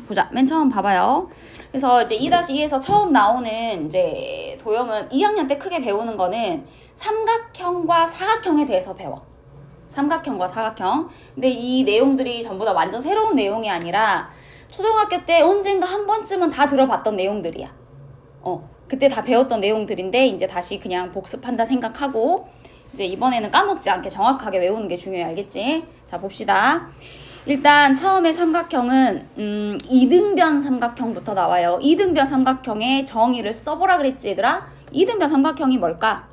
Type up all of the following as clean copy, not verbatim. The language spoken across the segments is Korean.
보자. 맨 처음 봐봐요. 그래서 이제 2-2에서 처음 나오는 이제 도형은 2학년 때 크게 배우는 거는 삼각형과 사각형에 대해서 배워. 삼각형과 사각형. 근데 이 내용들이 전부 다 완전 새로운 내용이 아니라 초등학교 때 언젠가 한 번쯤은 다 들어봤던 내용들이야. 그때 다 배웠던 내용들인데 이제 다시 그냥 복습한다 생각하고 이제 이번에는 까먹지 않게 정확하게 외우는 게 중요해. 알겠지? 자, 봅시다. 일단 처음에 삼각형은 이등변 삼각형부터 나와요. 이등변 삼각형의 정의를 써보라 그랬지 얘들아? 이등변 삼각형이 뭘까?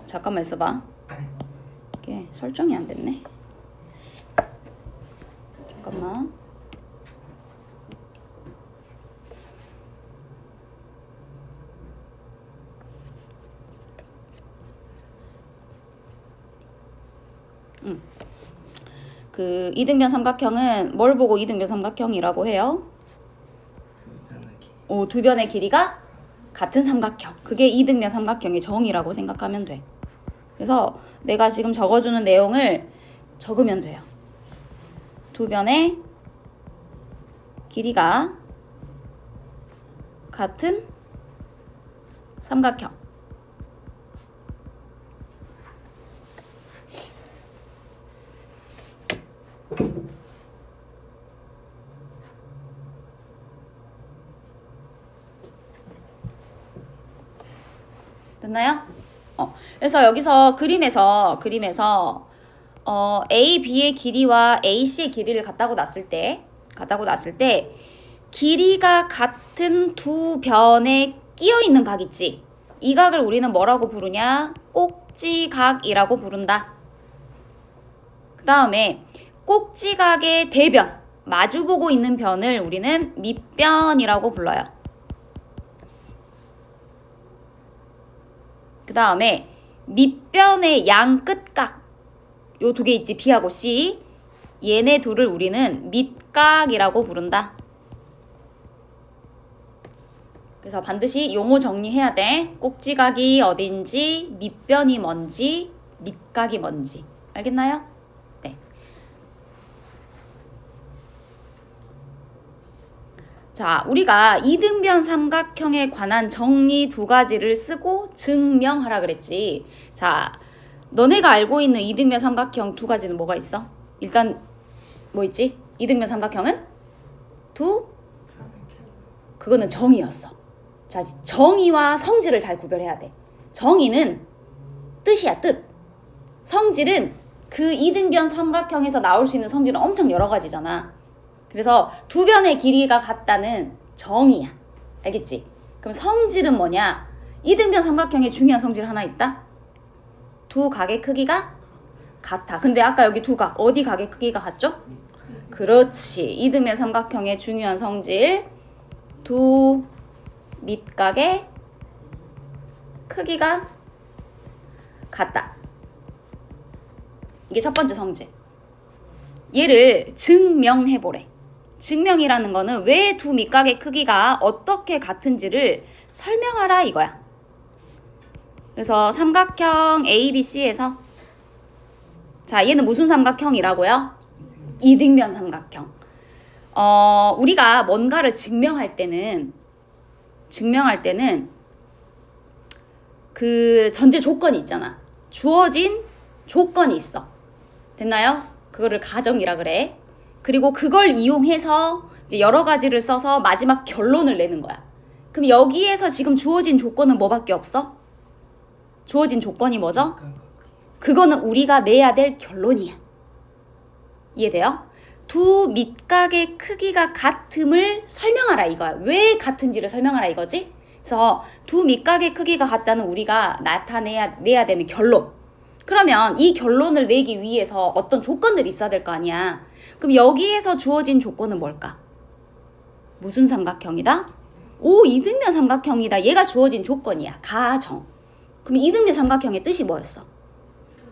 잠깐만 있어봐. 이게 설정이 안 됐네. 잠깐만. 그 이등변 삼각형은 뭘 보고 이등변 삼각형이라고 해요? 두 변의 길이가 같은 삼각형. 그게 이등변 삼각형의 정의라고 생각하면 돼. 그래서 내가 지금 적어주는 내용을 적으면 돼요. 두 변의 길이가 같은 삼각형. 됐나요? 그래서 여기서 그림에서 A, B의 길이와 A, C의 길이를 갖다고 놨을 때 길이가 같은 두 변에 끼어 있는 각 있지? 이 각을 우리는 뭐라고 부르냐? 꼭지각이라고 부른다. 그 다음에 꼭지각의 대변, 마주보고 있는 변을 우리는 밑변이라고 불러요. 그 다음에 밑변의 양 끝각, 요 두 개 있지? B하고 C. 얘네 둘을 우리는 밑각이라고 부른다. 그래서 반드시 용어 정리해야 돼. 꼭지각이 어딘지, 밑변이 뭔지, 밑각이 뭔지. 알겠나요? 네. 자, 우리가 이등변 삼각형에 관한 정리 두 가지를 쓰고 증명하라 그랬지. 자, 너네가 알고 있는 이등변 삼각형 두 가지는 뭐가 있어? 일단 뭐 있지? 이등변 삼각형은 그거는 정의였어. 자, 정의와 성질을 잘 구별해야 돼. 정의는 뜻이야, 뜻. 성질은 그 이등변 삼각형에서 나올 수 있는 성질은 엄청 여러 가지잖아. 그래서 두 변의 길이가 같다는 정의야. 알겠지? 그럼 성질은 뭐냐? 이등변 삼각형에 중요한 성질 하나 있다? 두 각의 크기가 같아. 근데 아까 여기 두 각, 어디 각의 크기가 같죠? 그렇지. 이등변 삼각형의 중요한 성질, 두 밑각의 크기가 같다. 이게 첫 번째 성질. 얘를 증명해보래. 증명이라는 거는 왜 두 밑각의 크기가 어떻게 같은지를 설명하라 이거야. 그래서 삼각형 ABC에서 자, 얘는 무슨 삼각형이라고요? 이등변 삼각형. 우리가 뭔가를 증명할 때는 그 전제 조건이 있잖아. 주어진 조건이 있어. 됐나요? 그거를 가정이라 그래. 그리고 그걸 이용해서 이제 여러 가지를 써서 마지막 결론을 내는 거야. 그럼 여기에서 지금 주어진 조건은 뭐밖에 없어? 주어진 조건이 뭐죠? 그거는 우리가 내야 될 결론이야. 이해돼요? 두 밑각의 크기가 같음을 설명하라 이거야. 왜 같은지를 설명하라 이거지? 그래서 두 밑각의 크기가 같다는 우리가 내야 되는 결론. 그러면 이 결론을 내기 위해서 어떤 조건들이 있어야 될 거 아니야. 그럼 여기에서 주어진 조건은 뭘까? 무슨 삼각형이다? 이등변 삼각형이다. 얘가 주어진 조건이야. 가정. 그럼 이등변 삼각형의 뜻이 뭐였어?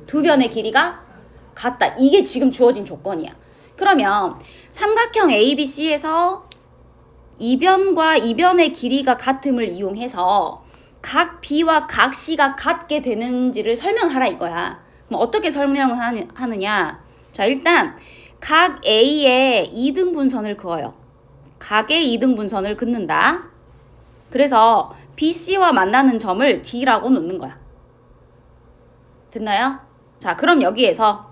두 변의 길이가 같다. 이게 지금 주어진 조건이야. 그러면 삼각형 ABC에서 이변과 이변의 길이가 같음을 이용해서 각 B와 각 C가 같게 되는지를 설명하라 이거야. 그럼 어떻게 설명을 하느냐? 자, 일단 각 A에 이등분선을 그어요. 각의 이등분선을 긋는다. 그래서 BC와 만나는 점을 D라고 놓는 거야. 됐나요? 자, 그럼 여기에서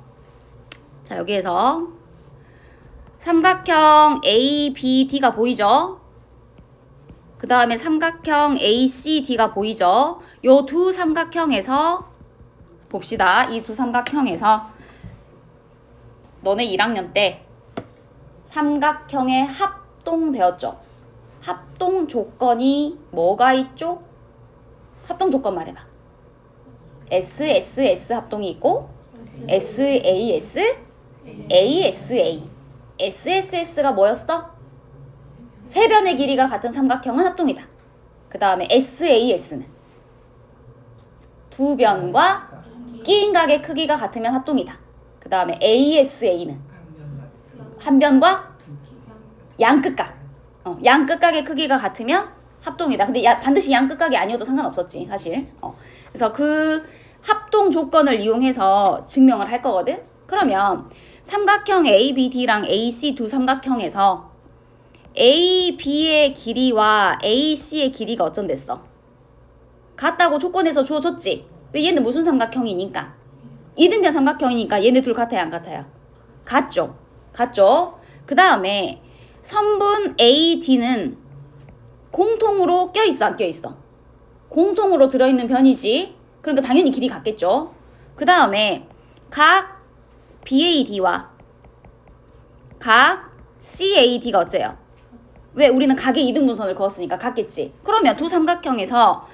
삼각형 ABD가 보이죠? 그 다음에 삼각형 ACD가 보이죠? 요 두 삼각형에서 봅시다. 이 두 삼각형에서 너네 1학년 때 삼각형의 합동 배웠죠? 합동 조건이 뭐가 있죠? 합동 조건 말해봐. SSS 합동이 있고 SAS, ASA. SSS가 뭐였어? 세 변의 길이가 같은 삼각형은 합동이다. 그 다음에 SAS는 두 변과 끼인 각의 크기가 같으면 합동이다. 그 다음에 ASA는 한 변과 양끝각. 양끝각의 크기가 같으면 합동이다. 근데 반드시 양끝각이 아니어도 상관없었지, 사실. 그래서 그 합동 조건을 이용해서 증명을 할 거거든. 그러면 삼각형 ABD랑 AC 두 삼각형에서 AB의 길이와 AC의 길이가 어쩐댔어? 같다고 조건에서 주어졌지. 왜? 얘는 무슨 삼각형이니까? 이등변 삼각형이니까 얘네 둘 같아요, 안 같아요? 같죠. 그 다음에 선분 AD는 공통으로 껴있어, 안 껴있어? 공통으로 들어있는 변이지. 그러니까 당연히 길이 같겠죠. 그 다음에 각 BAD와 각 CAD가 어째요? 왜? 우리는 각의 이등분선을 그었으니까 같겠지. 그러면 두 삼각형에서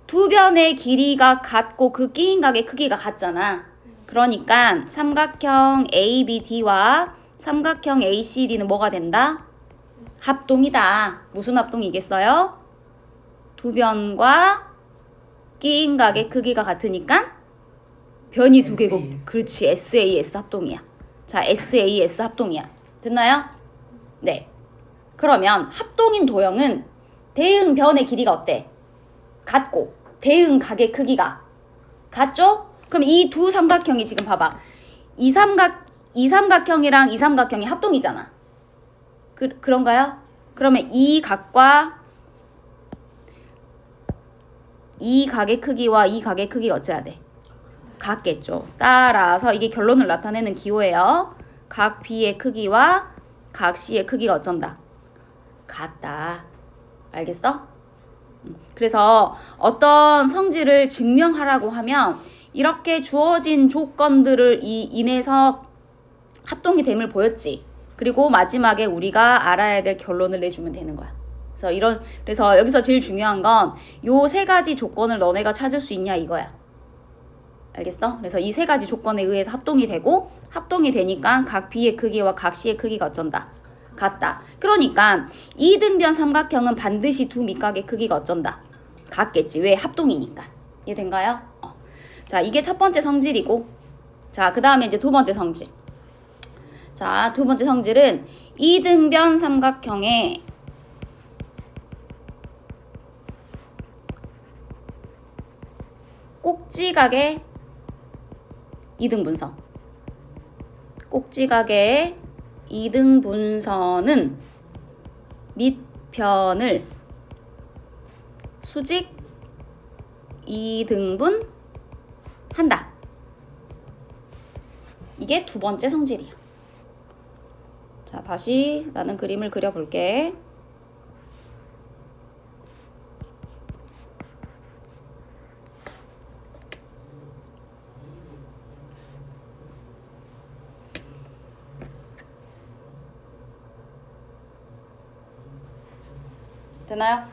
두 변의 길이가 같고 그 끼인 각의 크기가 같잖아. 그러니까 삼각형 ABD와 삼각형 ACD는 뭐가 된다? 합동이다. 무슨 합동이겠어요? 두 변과 끼인 각의 크기가 같으니까 변이 두 개고, 그렇지. SAS 합동이야. 자, SAS 합동이야. 됐나요? 네. 그러면 합동인 도형은 대응 변의 길이가 어때? 같고 대응 각의 크기가 같죠? 그럼 이 두 삼각형이 지금 봐봐. 이 삼각형이랑 이 삼각형이 합동이잖아. 그런가요? 그러면 이 각과 이 각의 크기와 이 각의 크기가 어째야 돼? 같겠죠. 따라서 이게 결론을 나타내는 기호예요. 각 B의 크기와 각 C의 크기가 어쩐다? 같다. 알겠어? 그래서 어떤 성질을 증명하라고 하면 이렇게 주어진 조건들을 인해서 합동이 됨을 보였지. 그리고 마지막에 우리가 알아야 될 결론을 내주면 되는 거야. 그래서 여기서 제일 중요한 건 요 세 가지 조건을 너네가 찾을 수 있냐 이거야. 알겠어? 그래서 이 세 가지 조건에 의해서 합동이 되고, 합동이 되니까 각 B의 크기와 각 C의 크기가 어쩐다? 같다. 그러니까 이등변 삼각형은 반드시 두 밑각의 크기가 어쩐다? 같겠지. 왜? 합동이니까. 이해된가요? 자, 이게 첫 번째 성질이고, 자, 그 다음에 이제 두 번째 성질. 자, 두 번째 성질은 이등변 삼각형의 꼭지각의 이등분선. 꼭지각의 이등분선은 밑편을 수직 이등분 한다. 이게 두 번째 성질이야. 자, 다시 나는 그림을 그려볼게. 되나요?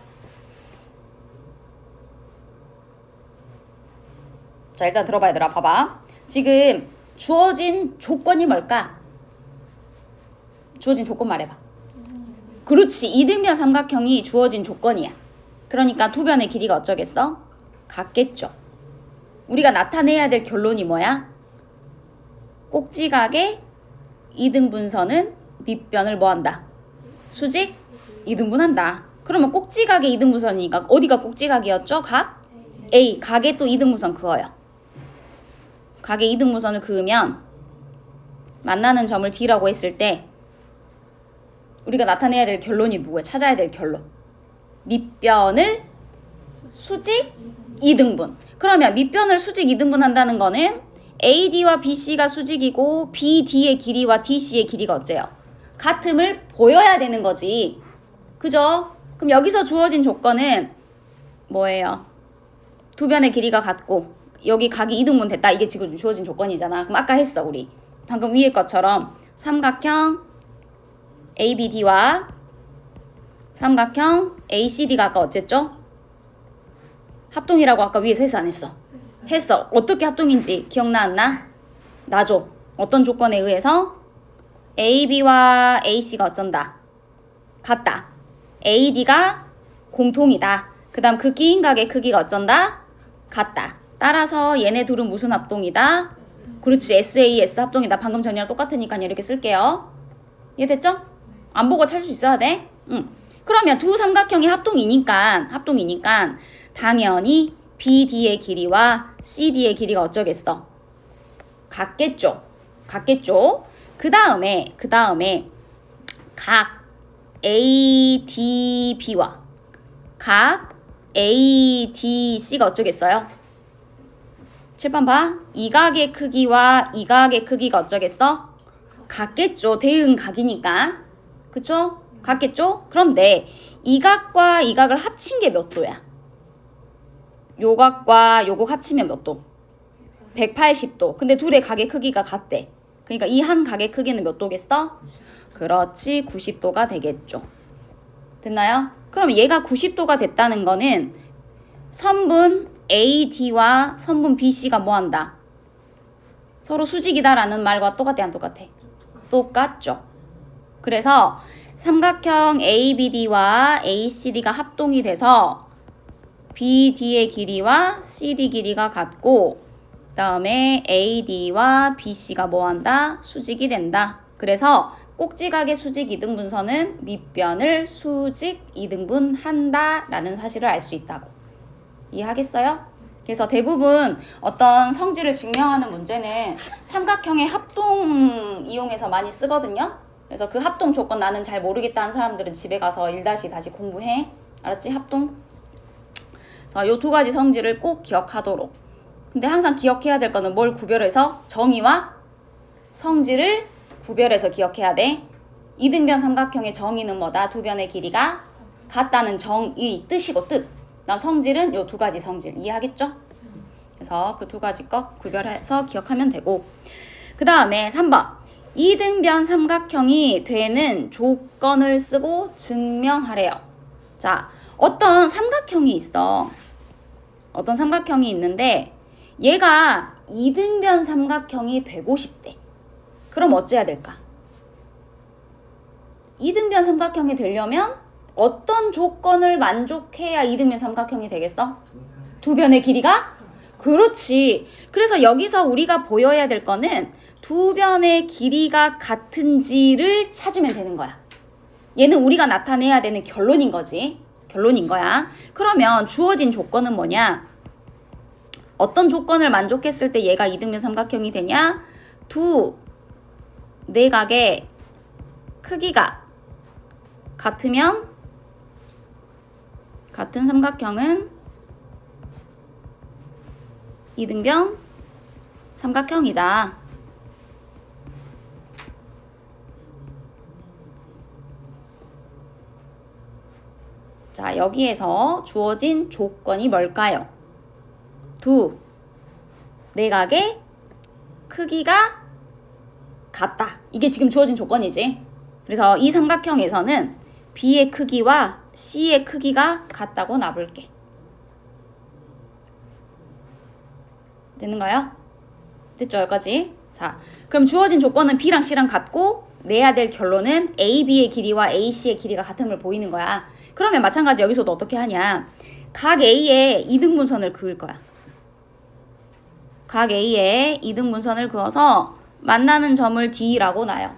자, 일단 들어봐 얘들아. 봐봐. 지금 주어진 조건이 뭘까? 주어진 조건 말해봐. 그렇지. 이등변 삼각형이 주어진 조건이야. 그러니까 두 변의 길이가 어쩌겠어? 같겠죠. 우리가 나타내야 될 결론이 뭐야? 꼭지각의 이등분선은 밑변을 뭐한다? 수직 이등분한다. 그러면 꼭지각의 이등분선이니까 어디가 꼭지각이었죠? 각 A. 각에 또 이등분선 그어요. 각에 이등분선을 그으면 만나는 점을 D라고 했을 때 우리가 나타내야 될 결론이 누구야? 찾아야 될 결론. 밑변을 수직 2등분. 그러면 밑변을 수직 2등분 한다는 거는 AD와 BC가 수직이고 BD의 길이와 DC의 길이가 어째요? 같음을 보여야 되는 거지. 그죠? 그럼 여기서 주어진 조건은 뭐예요? 두 변의 길이가 같고 여기 각이 2등분 됐다. 이게 지금 주어진 조건이잖아. 그럼 아까 했어 우리. 방금 위에 것처럼 삼각형 ABD와 삼각형 ACD가 아까 어쨌죠? 합동이라고 아까 위에서 했어 안 했어? 했어. 어떻게 합동인지 기억나 안 나? 나죠. 어떤 조건에 의해서 AB와 AC가 어쩐다? 같다. AD가 공통이다. 그 다음 그 끼인각의 크기가 어쩐다? 같다. 따라서 얘네 둘은 무슨 합동이다? 그렇지. SAS 합동이다. 방금 전이랑 똑같으니까 이렇게 쓸게요. 이해됐죠? 안 보고 찾을 수 있어야 돼. 그러면 두 삼각형이 합동이니까 당연히 BD의 길이와 CD의 길이가 어쩌겠어? 같겠죠. 그 다음에 각 ADB와 각 ADC가 어쩌겠어요? 칠판 봐. 이 각의 크기와 이 각의 크기가 어쩌겠어? 같겠죠. 대응 각이니까. 그쵸? 같겠죠? 그런데 이 각과 이 각을 합친 게 몇 도야? 요 각과 요각 합치면 몇 도? 180도. 근데 둘의 각의 크기가 같대. 그러니까 이 한 각의 크기는 몇 도겠어? 그렇지. 90도가 되겠죠. 됐나요? 그럼 얘가 90도가 됐다는 거는 선분 AD와 선분 BC가 뭐한다? 서로 수직이다라는 말과 똑같아 안 똑같아? 똑같죠. 그래서 삼각형 ABD와 ACD가 합동이 돼서 BD의 길이와 CD 길이가 같고 그 다음에 AD와 BC가 뭐한다? 수직이 된다. 그래서 꼭지각의 수직 2등분선은 밑변을 수직 2등분 한다라는 사실을 알 수 있다고. 이해하겠어요? 그래서 대부분 어떤 성질을 증명하는 문제는 삼각형의 합동 이용해서 많이 쓰거든요. 그래서 그 합동 조건 나는 잘 모르겠다는 사람들은 집에 가서 1다시 다시 공부해. 알았지? 합동. 자, 요 두 가지 성질을 꼭 기억하도록. 근데 항상 기억해야 될 거는 뭘 구별해서? 정의와 성질을 구별해서 기억해야 돼. 이등변 삼각형의 정의는 뭐다? 두 변의 길이가 같다는 정의 뜻이고 뜻. 그다음 성질은 요 두 가지 성질. 이해하겠죠? 그래서 그 두 가지 것 구별해서 기억하면 되고. 그 다음에 3번. 이등변 삼각형이 되는 조건을 쓰고 증명하래요. 자, 어떤 삼각형이 있어. 어떤 삼각형이 있는데 얘가 이등변 삼각형이 되고 싶대. 그럼 어째야 될까? 이등변 삼각형이 되려면 어떤 조건을 만족해야 이등변 삼각형이 되겠어? 두 변의 길이가? 그렇지. 그래서 여기서 우리가 보여야 될 거는 두 변의 길이가 같은지를 찾으면 되는 거야. 얘는 우리가 나타내야 되는 결론인 거지. 결론인 거야. 그러면 주어진 조건은 뭐냐? 어떤 조건을 만족했을 때 얘가 이등변 삼각형이 되냐? 두 내각의 크기가 같으면 같은 삼각형은 이등변 삼각형이다. 자, 여기에서 주어진 조건이 뭘까요? 두 내각의 크기가 같다. 이게 지금 주어진 조건이지. 그래서 이 삼각형에서는 B의 크기와 C의 크기가 같다고 놔볼게. 되는가요? 됐죠? 여기까지. 자, 그럼 주어진 조건은 B랑 C랑 같고 내야 될 결론은 AB의 길이와 AC의 길이가 같음을 보이는 거야. 그러면 마찬가지 여기서도 어떻게 하냐. 각 A에 이등분선을 그을 거야. 각 A에 이등분선을 그어서 만나는 점을 D라고 놔요.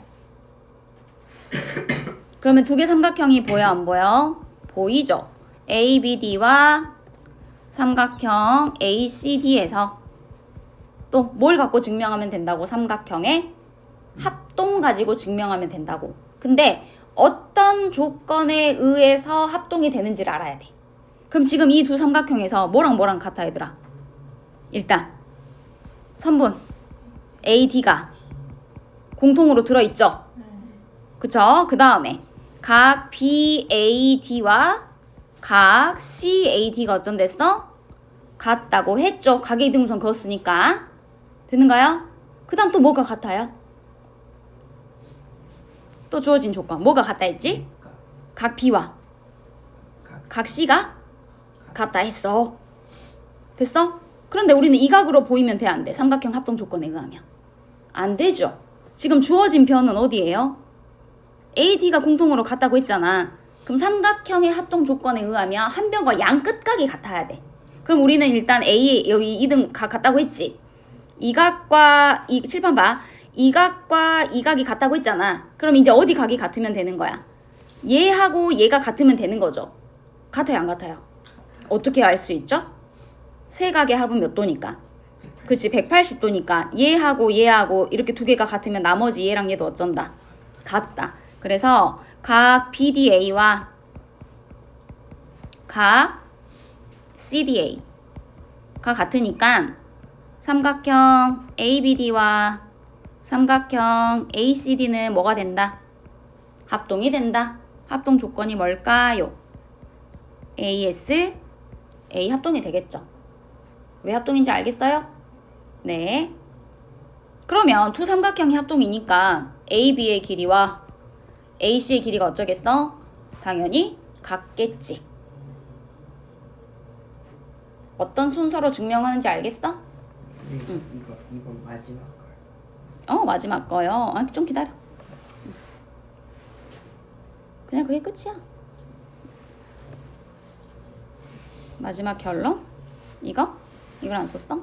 그러면 두 개 삼각형이 보여 안 보여? 보이죠? ABD와 삼각형 ACD에서 또 뭘 갖고 증명하면 된다고? 삼각형의 합동 가지고 증명하면 된다고. 근데 어떤 조건에 의해서 합동이 되는지를 알아야 돼. 그럼 지금 이 두 삼각형에서 뭐랑 뭐랑 같아 얘들아? 일단 선분 AD가 공통으로 들어있죠? 그쵸? 그 다음에 각 BAD와 각 CAD가 어쩐댔어? 같다고 했죠. 각의 이등분선 그었으니까. 되는가요? 그 다음 또 뭐가 같아요? 또 주어진 조건 뭐가 같다 했지? 각 B와 각 C가 같다 했어. 됐어? 그런데 우리는 이 각으로 보이면 돼, 안 돼? 삼각형 합동 조건에 의하면 안 되죠. 지금 주어진 변은 어디예요? AD가 공통으로 같다고 했잖아. 그럼 삼각형의 합동 조건에 의하면 한 변과 양 끝각이 같아야 돼. 그럼 우리는 일단 A 여기 2등 각 같다고 했지. 이 각과 이 칠판 봐. 이 각과 이 각이 같다고 했잖아. 그럼 이제 어디 각이 같으면 되는 거야? 얘하고 얘가 같으면 되는 거죠. 같아요, 안 같아요? 어떻게 알 수 있죠? 세 각의 합은 몇 도니까? 그치, 180도니까 얘하고 얘하고 이렇게 두 개가 같으면 나머지 얘랑 얘도 어쩐다? 같다. 그래서 각 BDA와 각 CDA가 같으니까 삼각형 ABD와 삼각형 ACD는 뭐가 된다? 합동이 된다. 합동 조건이 뭘까요? AS, A 합동이 되겠죠. 왜 합동인지 알겠어요? 네. 그러면 두 삼각형이 합동이니까 AB의 길이와 AC의 길이가 어쩌겠어? 당연히 같겠지. 어떤 순서로 증명하는지 알겠어? 이번 마지막 걸. 마지막 거요. 아, 좀 기다려. 그냥 그게 끝이야. 마지막 결론? 이거? 이걸 안 썼어?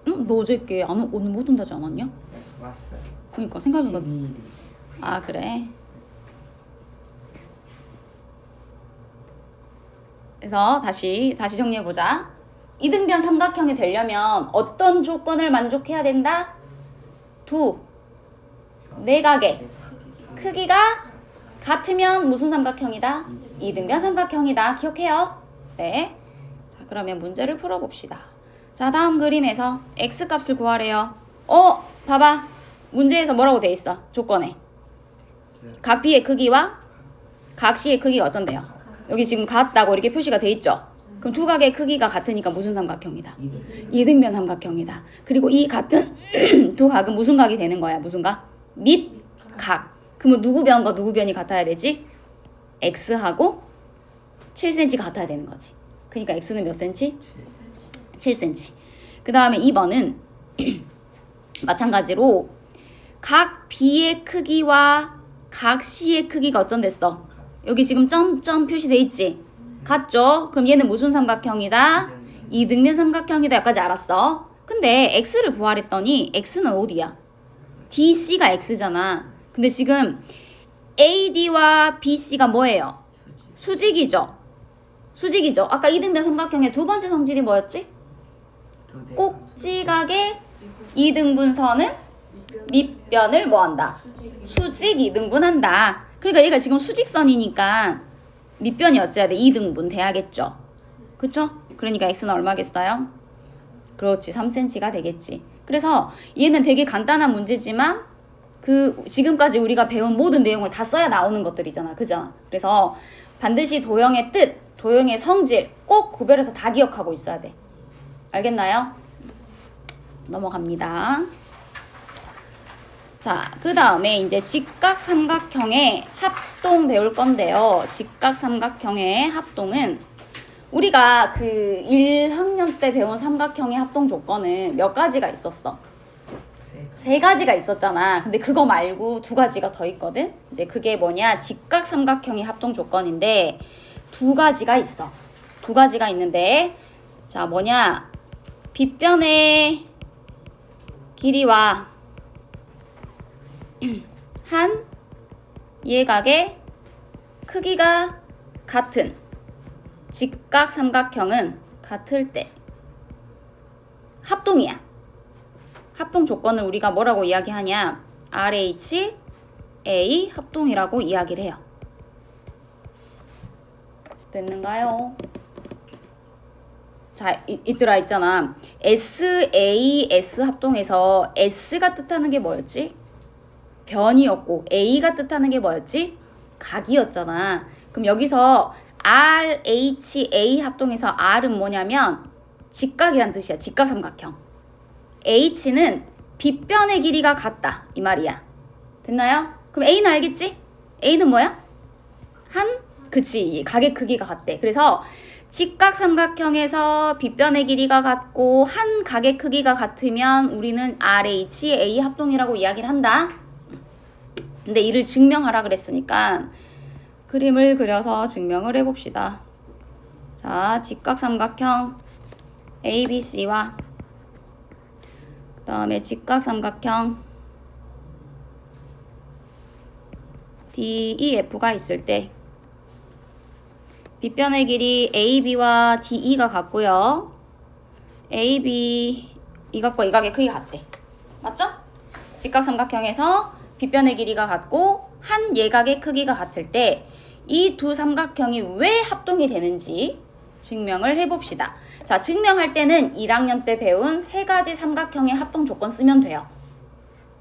응? 너 어저께 오늘 못 온다지 않았냐? 왔어요. 그러니까 생각해보니까 12일이. 아 그래? 그래서 다시 정리해보자. 이등변 삼각형이 되려면 어떤 조건을 만족해야 된다? 두 내각의 크기가 같으면 무슨 삼각형이다? 이등변 삼각형이다. 기억해요? 네. 자, 그러면 문제를 풀어봅시다. 자, 다음 그림에서 x값을 구하래요. 봐봐. 문제에서 뭐라고 돼 있어? 조건에. 각 B의 크기와 각 C의 크기가 어쩐대요? 여기 지금 같다고 이렇게 표시가 돼 있죠? 그럼 두 각의 크기가 같으니까 무슨 삼각형이다? 이등변 삼각형이다. 그리고 이 같은 두 각은 무슨 각이 되는 거야? 무슨 각? 밑각. 그러면 누구 변과 누구 변이 같아야 되지? x하고 7cm 같아야 되는 거지. 그러니까 x는 몇 cm? 7cm. 그 다음에 2번은 마찬가지로 각 B의 크기와 각 C의 크기가 어쩐댔어? 여기 지금 점점 표시돼 있지? 같죠? 그럼 얘는 무슨 삼각형이다? 이등변 삼각형이다. 여기까지 알았어. 근데 x를 구하랬더니 x는 어디야? DC가 x잖아. 근데 지금 AD와 BC가 뭐예요? 수직이죠? 수직이죠. 아까 이등변 삼각형의 두 번째 성질이 뭐였지? 꼭지각의 이등분선은 밑변을 뭐한다? 수직 이등분한다. 그러니까 얘가 지금 수직선이니까 밑변이 어찌해야 돼? 2등분 돼야겠죠. 그쵸? 그러니까 x는 얼마겠어요? 그렇지, 3cm가 되겠지. 그래서 얘는 되게 간단한 문제지만 그 지금까지 우리가 배운 모든 내용을 다 써야 나오는 것들이잖아. 그죠? 그래서 반드시 도형의 뜻, 도형의 성질 꼭 구별해서 다 기억하고 있어야 돼. 알겠나요? 넘어갑니다. 자, 그 다음에 이제 직각삼각형의 합동 배울 건데요. 직각삼각형의 합동은 우리가 그 1학년 때 배운 삼각형의 합동 조건은 몇 가지가 있었어? 세 가지가 있었잖아. 근데 그거 말고 두 가지가 더 있거든. 이제 그게 뭐냐? 직각삼각형의 합동 조건인데 두 가지가 있어. 두 가지가 있는데 자, 뭐냐? 빗변의 길이와 한 예각의 크기가 같은 직각삼각형은 같을 때 합동이야. 합동 조건을 우리가 뭐라고 이야기하냐? RH, A 합동이라고 이야기를 해요. 됐는가요? 자, 이들아 있잖아. SAS 합동에서 S가 뜻하는 게 뭐였지? 변이었고 A가 뜻하는 게 뭐였지? 각이었잖아. 그럼 여기서 RHA 합동에서 R은 뭐냐면 직각이란 뜻이야. 직각삼각형. H는 빗변의 길이가 같다 이 말이야. 됐나요? 그럼 A는 알겠지? A는 뭐야? 그치, 각의 크기가 같대. 그래서 직각삼각형에서 빗변의 길이가 같고 한 각의 크기가 같으면 우리는 RHA 합동이라고 이야기를 한다. 근데 이를 증명하라 그랬으니까 그림을 그려서 증명을 해봅시다. 자, 직각삼각형 ABC와 그 다음에 직각삼각형 DEF가 있을 때 빗변의 길이 AB와 DE가 같고요. AB 이 각과 이 각의 크기가 같대. 맞죠? 직각삼각형에서 빗변의 길이가 같고 한 예각의 크기가 같을 때 이 두 삼각형이 왜 합동이 되는지 증명을 해봅시다. 자, 증명할 때는 1학년 때 배운 세 가지 삼각형의 합동 조건 쓰면 돼요.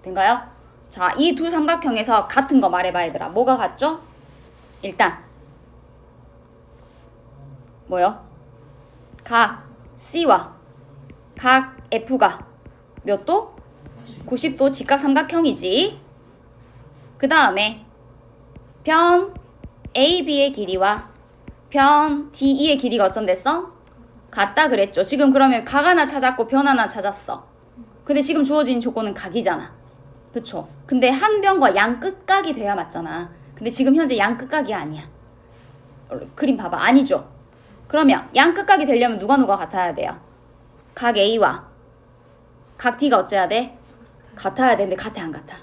된가요? 자, 이 두 삼각형에서 같은 거 말해봐 얘들아. 뭐가 같죠? 일단 뭐요? 각 C와 각 F가 몇 도? 90도 직각삼각형이지. 그 다음에 변 AB의 길이와 변 DE의 길이가 어쩐댔어? 같다 그랬죠. 지금 그러면 각 하나 찾았고 변 하나 찾았어. 근데 지금 주어진 조건은 각이잖아. 그쵸? 근데 한 변과 양 끝각이 돼야 맞잖아. 근데 지금 현재 양 끝각이 아니야. 그림 봐봐. 아니죠? 그러면 양 끝각이 되려면 누가 같아야 돼요? 각 A와 각 D가 어째야 돼? 같아야 되는데 같아 안 같아?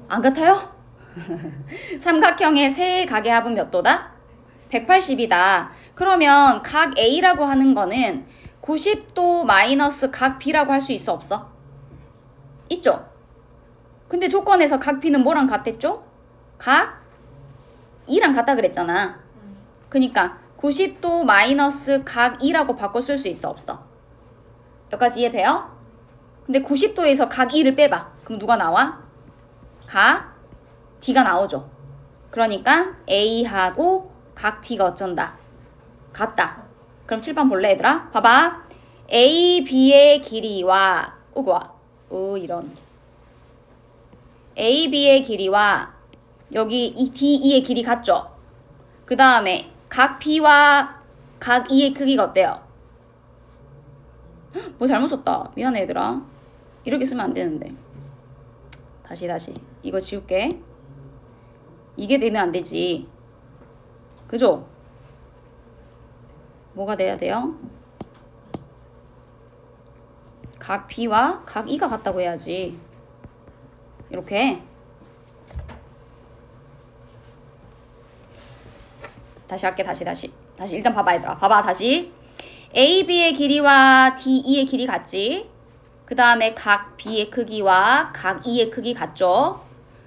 안 같아요? 삼각형의 세 각의 합은 몇 도다? 180이다. 그러면 각 A라고 하는 거는 90도 마이너스 각 B라고 할 수 있어 없어? 있죠? 근데 조건에서 각 B는 뭐랑 같았죠? 각 E랑 같다 그랬잖아. 그러니까 90도 마이너스 각 E라고 바꿔 쓸 수 있어 없어? 여기까지 이해돼요? 근데 90도에서 각 E를 빼봐. 그럼 누가 나와? 각 D가 나오죠. 그러니까 A하고 각 D가 어쩐다? 같다. 그럼 칠판 볼래 얘들아? 봐봐. AB의 길이와 이런 AB의 길이와 여기 이 DE의 길이 같죠? 그 다음에 각 B와 각 E의 크기가 어때요? 뭐 잘못 썼다. 미안해 얘들아. 이렇게 쓰면 안 되는데. 다시 이거 지울게. 이게 되면 안 되지. 그죠? 뭐가 돼야 돼요? 각 B와 각 E가 같다고 해야지. 이렇게. 다시 할게. 다시 일단 봐봐 얘들아. 봐봐 다시. AB의 길이와 DE의 길이 같지? 그 다음에 각 B의 크기와 각 E의 크기 같죠?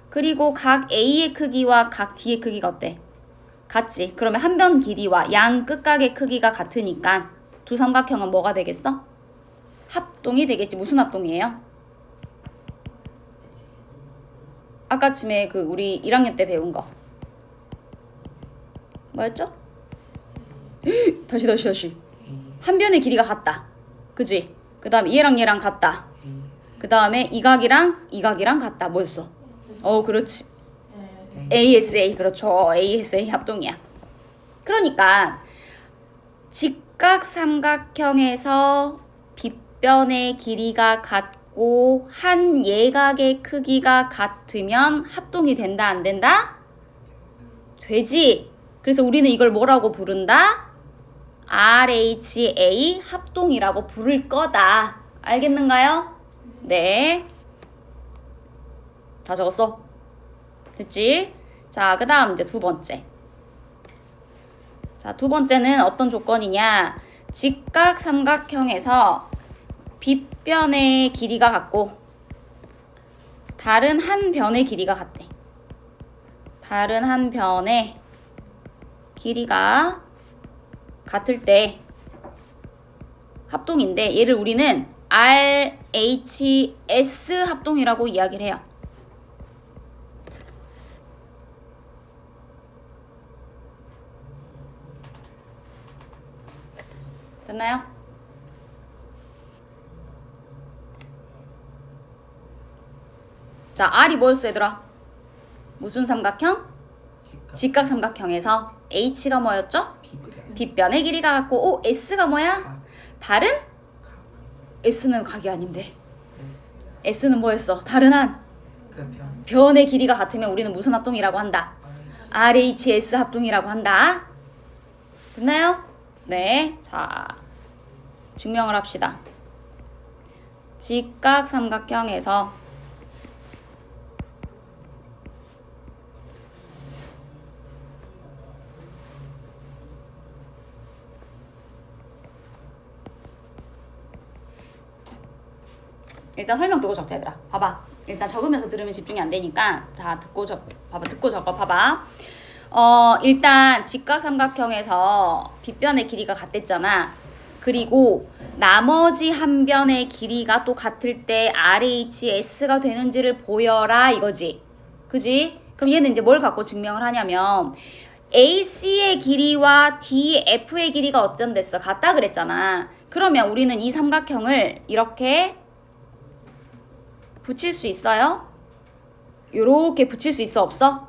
그리고 각 A의 크기와 각 D의 크기가 어때? 같지? 그러면 한 변 길이와 양 끝각의 크기가 같으니까 두 삼각형은 뭐가 되겠어? 합동이 되겠지. 무슨 합동이에요? 아까쯤에 우리 1학년 때 배운 거 뭐였죠? 다시 한 변의 길이가 같다. 그지? 그 다음에 얘랑 같다. 그 다음에 이 각이랑 같다. 뭐였어? 그렇지. ASA. 그렇죠. ASA 합동이야. 그러니까 직각삼각형에서 빗변의 길이가 같고 한 예각의 크기가 같으면 합동이 된다 안 된다? 되지. 그래서 우리는 이걸 뭐라고 부른다? RHA 합동이라고 부를 거다. 알겠는가요? 네. 다 적었어? 됐지? 자, 그 다음 이제 두 번째. 자, 두 번째는 어떤 조건이냐? 직각 삼각형에서 빗변의 길이가 같고 다른 한 변의 길이가 같대. 다른 한 변의 길이가 같을 때 합동인데 얘를 우리는 RHS 합동이라고 이야기를 해요. 됐나요? 자, R이 뭐였어 얘들아? 무슨 삼각형? 직각 삼각형에서 H가 뭐였죠? 빗변의 길이가 같고 S가 뭐야? 다른? S는 각이 아닌데 S는 뭐였어? 다른 한 변의 길이가 같으면 우리는 무슨 합동이라고 한다? RHS 합동이라고 한다. 됐나요? 네, 자 증명을 합시다. 직각 삼각형에서 일단 설명 듣고 적자 얘들아. 봐봐. 일단 적으면서 들으면 집중이 안 되니까 자 듣고 봐봐. 듣고 적어 봐봐. 일단 직각 삼각형에서 빗변의 길이가 같댔잖아. 그리고 나머지 한 변의 길이가 또 같을 때 RHS가 되는지를 보여라 이거지. 그지? 그럼 얘는 이제 뭘 갖고 증명을 하냐면 AC의 길이와 DF의 길이가 어쩐댔어? 같다 그랬잖아. 그러면 우리는 이 삼각형을 이렇게 붙일 수 있어요? 요렇게 붙일 수 있어 없어?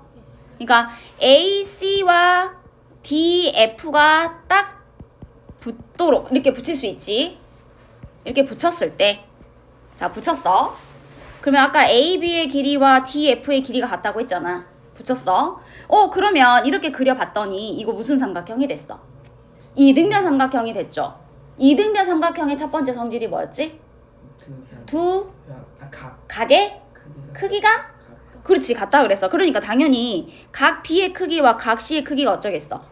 그러니까 AC와 DF가 딱 붙도록 이렇게 붙일 수 있지. 이렇게 붙였을 때 자 붙였어. 그러면 아까 AB의 길이와 DF의 길이가 같다고 했잖아. 붙였어. 그러면 이렇게 그려봤더니 이거 무슨 삼각형이 됐어? 이등변 삼각형이 됐죠. 이등변 삼각형의 첫 번째 성질이 뭐였지? 각의 크기가? 그렇지 같다 그랬어. 그러니까 당연히 각 B의 크기와 각 C의 크기가 어쩌겠어?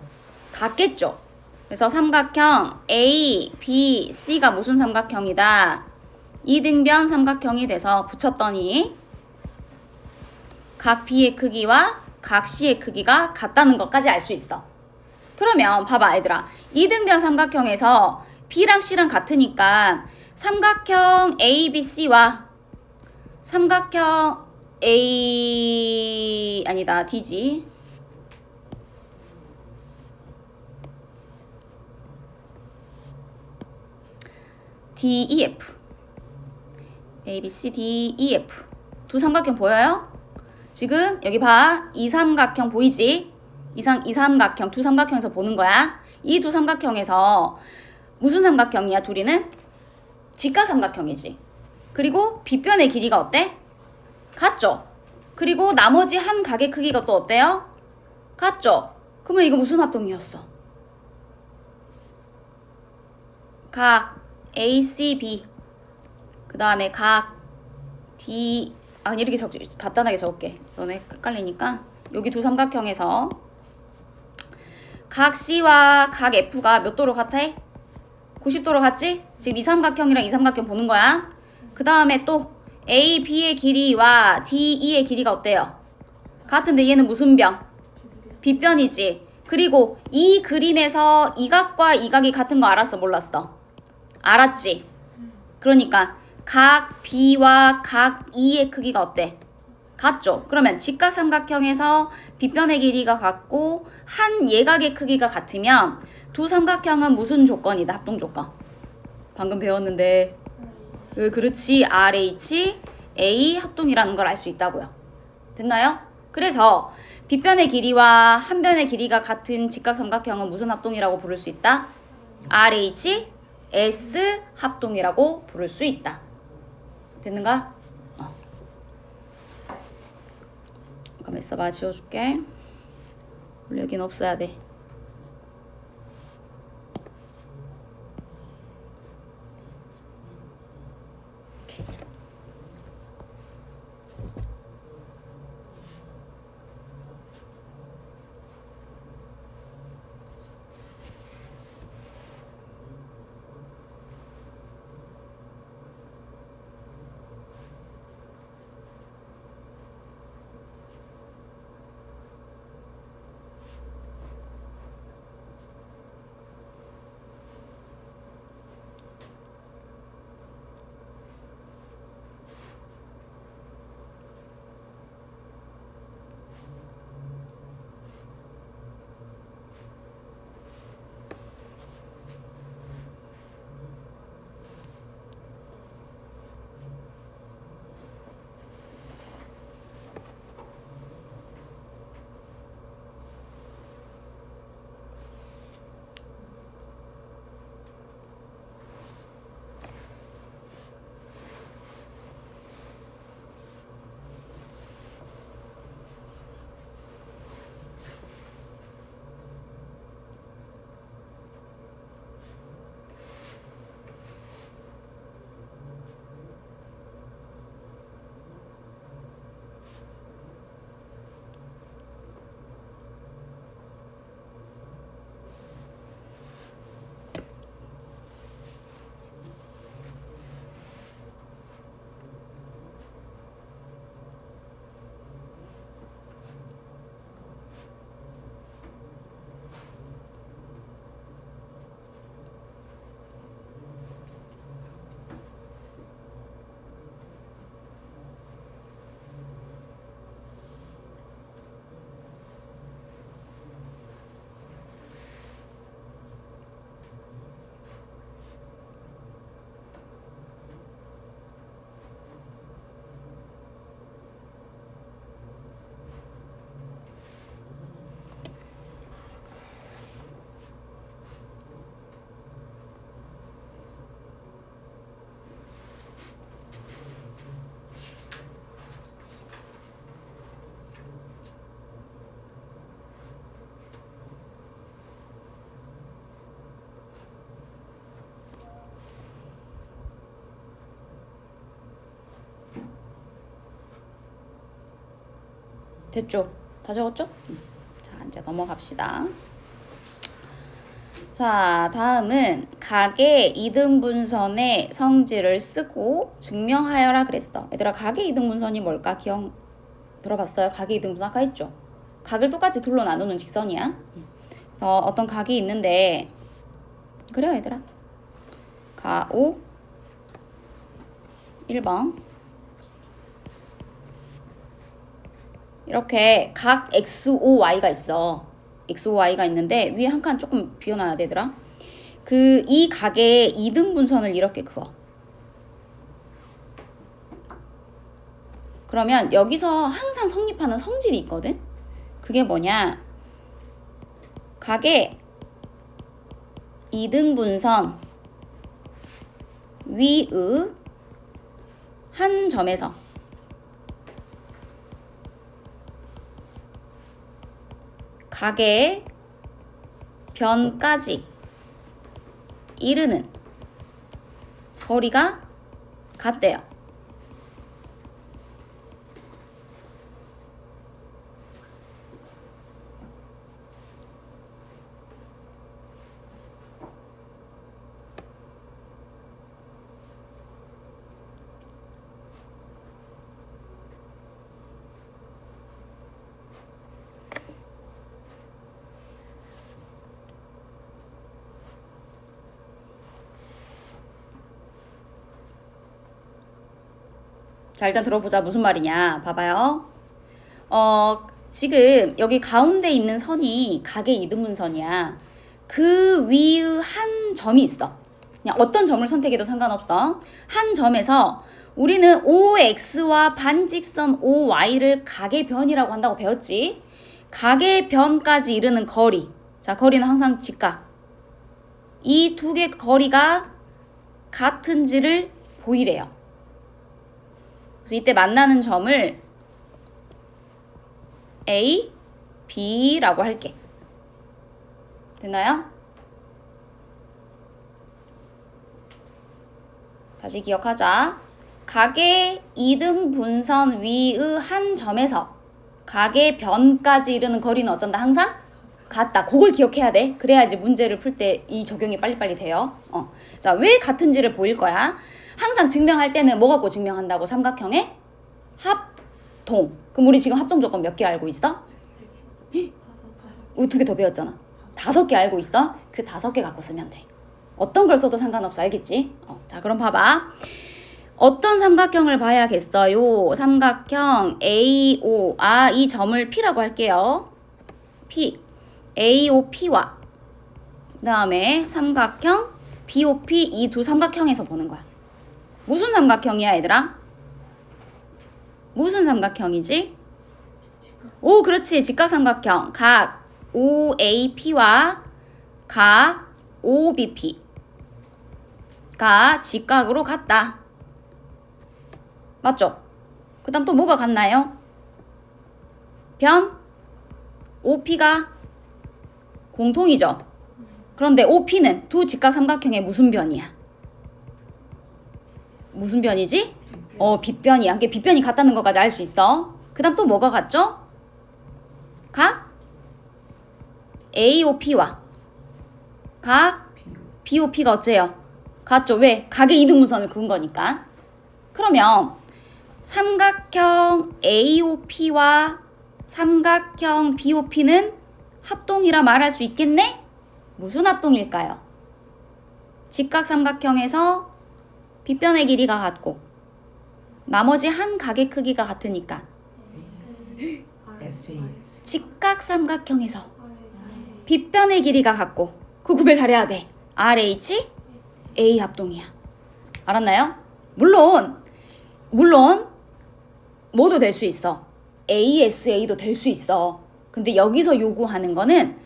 같겠죠. 그래서 삼각형 A, B, C가 무슨 삼각형이다? 이등변 삼각형이 돼서 붙였더니 각 B의 크기와 각 C의 크기가 같다는 것까지 알 수 있어. 그러면 봐봐 얘들아. 이등변 삼각형에서 B랑 C랑 같으니까 삼각형 ABC와 삼각형 A 아니다 D지. DEF ABC DEF 두 삼각형 보여요? 지금 여기 봐. 이 삼각형 보이지? 이 삼각형 두 삼각형에서 보는 거야. 이 두 삼각형에서 무슨 삼각형이야? 둘이는 직각 삼각형이지. 그리고 빗변의 길이가 어때? 같죠? 그리고 나머지 한 각의 크기가 또 어때요? 같죠? 그러면 이거 무슨 합동이었어? 각 ACB 그 다음에 각 D 아니 이렇게 간단하게 적을게. 너네 헷갈리니까 여기 두 삼각형에서 각 C와 각 F가 몇 도로 같아? 90도로 같지? 지금 이 삼각형이랑 이 삼각형 보는 거야. 그 다음에 또 A, B의 길이와 D, E의 길이가 어때요? 같은데 얘는 무슨 변? 빗변이지. 그리고 이 그림에서 이 각과 이 각이 같은 거 알았어? 몰랐어? 알았지? 그러니까 각 B와 각 E의 크기가 어때? 같죠? 그러면 직각 삼각형에서 빗변의 길이가 같고 한 예각의 크기가 같으면 두 삼각형은 무슨 조건이다? 합동 조건. 방금 배웠는데 그렇지. RH, A 합동이라는 걸 알 수 있다고요. 됐나요? 그래서 빗변의 길이와 한 변의 길이가 같은 직각 삼각형은 무슨 합동이라고 부를 수 있다? RH, S 합동이라고 부를 수 있다. 됐는가? 잠깐만 있어봐. 지워줄게. 원래 여긴 없어야 돼. 됐죠? 다 적었죠? 자, 이제 넘어갑시다. 자, 다음은 각의 이등분선의 성질을 쓰고 증명하여라 그랬어. 얘들아, 각의 이등분선이 뭘까? 기억 들어봤어요? 각의 이등분선 아까 했죠? 각을 똑같이 둘로 나누는 직선이야. 그래서 어떤 각이 있는데, 그래요 얘들아. 가오 1번 이렇게 각 XOY가 있어. XOY가 있는데 위에 한 칸 조금 비워놔야 되더라. 이 각의 이등분선을 이렇게 그어. 그러면 여기서 항상 성립하는 성질이 있거든. 그게 뭐냐? 각의 이등분선 위의 한 점에서 각의 변까지 이르는 거리가 같대요. 자, 일단 들어보자. 무슨 말이냐. 봐봐요. 지금 여기 가운데 있는 선이 각의 이등분선이야. 그 위의 한 점이 있어. 그냥 어떤 점을 선택해도 상관없어. 한 점에서 우리는 OX와 반직선 OY를 각의 변이라고 한다고 배웠지. 각의 변까지 이르는 거리. 자, 거리는 항상 직각. 이 두 개 거리가 같은지를 보이래요. 그래서 이때 만나는 점을 A, B라고 할게. 됐나요? 다시 기억하자. 각의 이등분선 위의 한 점에서 각의 변까지 이르는 거리는 어쩐다? 항상 같다. 그걸 기억해야 돼. 그래야 이제 문제를 풀 때 이 적용이 빨리빨리 돼요. 자, 왜 같은지를 보일 거야? 항상 증명할 때는 뭐 갖고 증명한다고? 삼각형의 합동. 그럼 우리 지금 합동 조건 몇 개 알고 있어? 우리 2개 더 배웠잖아. 5개 알고 있어? 그 5개 갖고 쓰면 돼. 어떤 걸 써도 상관없어. 알겠지? 자, 그럼 봐봐. 어떤 삼각형을 봐야겠어요? 삼각형 AO. 이 점을 P라고 할게요. P. AOP와 그 다음에 삼각형 BOP 이 두 삼각형에서 보는 거야. 무슨 삼각형이야 얘들아? 무슨 삼각형이지? 오, 그렇지. 직각삼각형. 각 OAP와 각 OBP가 직각으로 같다. 맞죠? 그 다음 또 뭐가 같나요? 변 OP가 공통이죠. 그런데 OP는 두 직각삼각형의 무슨 변이야? 무슨 변이지? 빗변이야. 그게 빗변이 같다는 것까지 알 수 있어. 그 다음 또 뭐가 같죠? 각 AOP와 각 BOP가 어째요? 같죠? 왜? 각의 이등분선을 그은 거니까. 그러면 삼각형 AOP와 삼각형 BOP는 합동이라 말할 수 있겠네? 무슨 합동일까요? 직각삼각형에서 빗변의 길이가 같고 나머지 한 각의 크기가 같으니까 직각삼각형에서 빗변의 길이가 같고 그 구별 잘해야 돼. RH, A 합동이야. 알았나요? 물론 뭐도 될 수 있어. ASA도 될 수 있어. 근데 여기서 요구하는 거는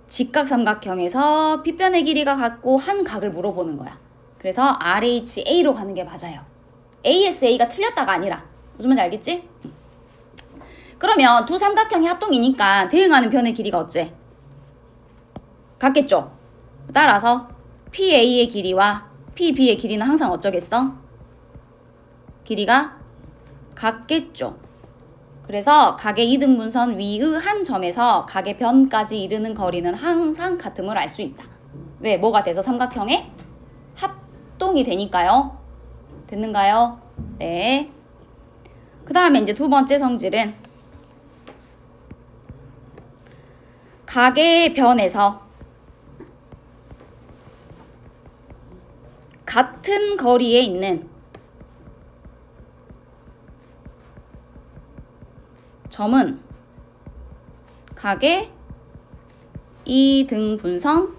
직각삼각형에서 빗변의 길이가 같고 한 각을 물어보는 거야. 그래서 RHA로 가는 게 맞아요. ASA가 틀렸다가 아니라. 무슨 말인지 알겠지? 그러면 두 삼각형이 합동이니까 대응하는 변의 길이가 어째? 같겠죠? 따라서 PA의 길이와 PB의 길이는 항상 어쩌겠어? 길이가 같겠죠. 그래서 각의 이등분선 위의 한 점에서 각의 변까지 이르는 거리는 항상 같음을 알 수 있다. 왜? 뭐가 돼서 삼각형의 합동이 되니까요. 됐는가요? 네. 그 다음에 이제 두 번째 성질은 각의 변에서 같은 거리에 있는 점은 각의 이등분선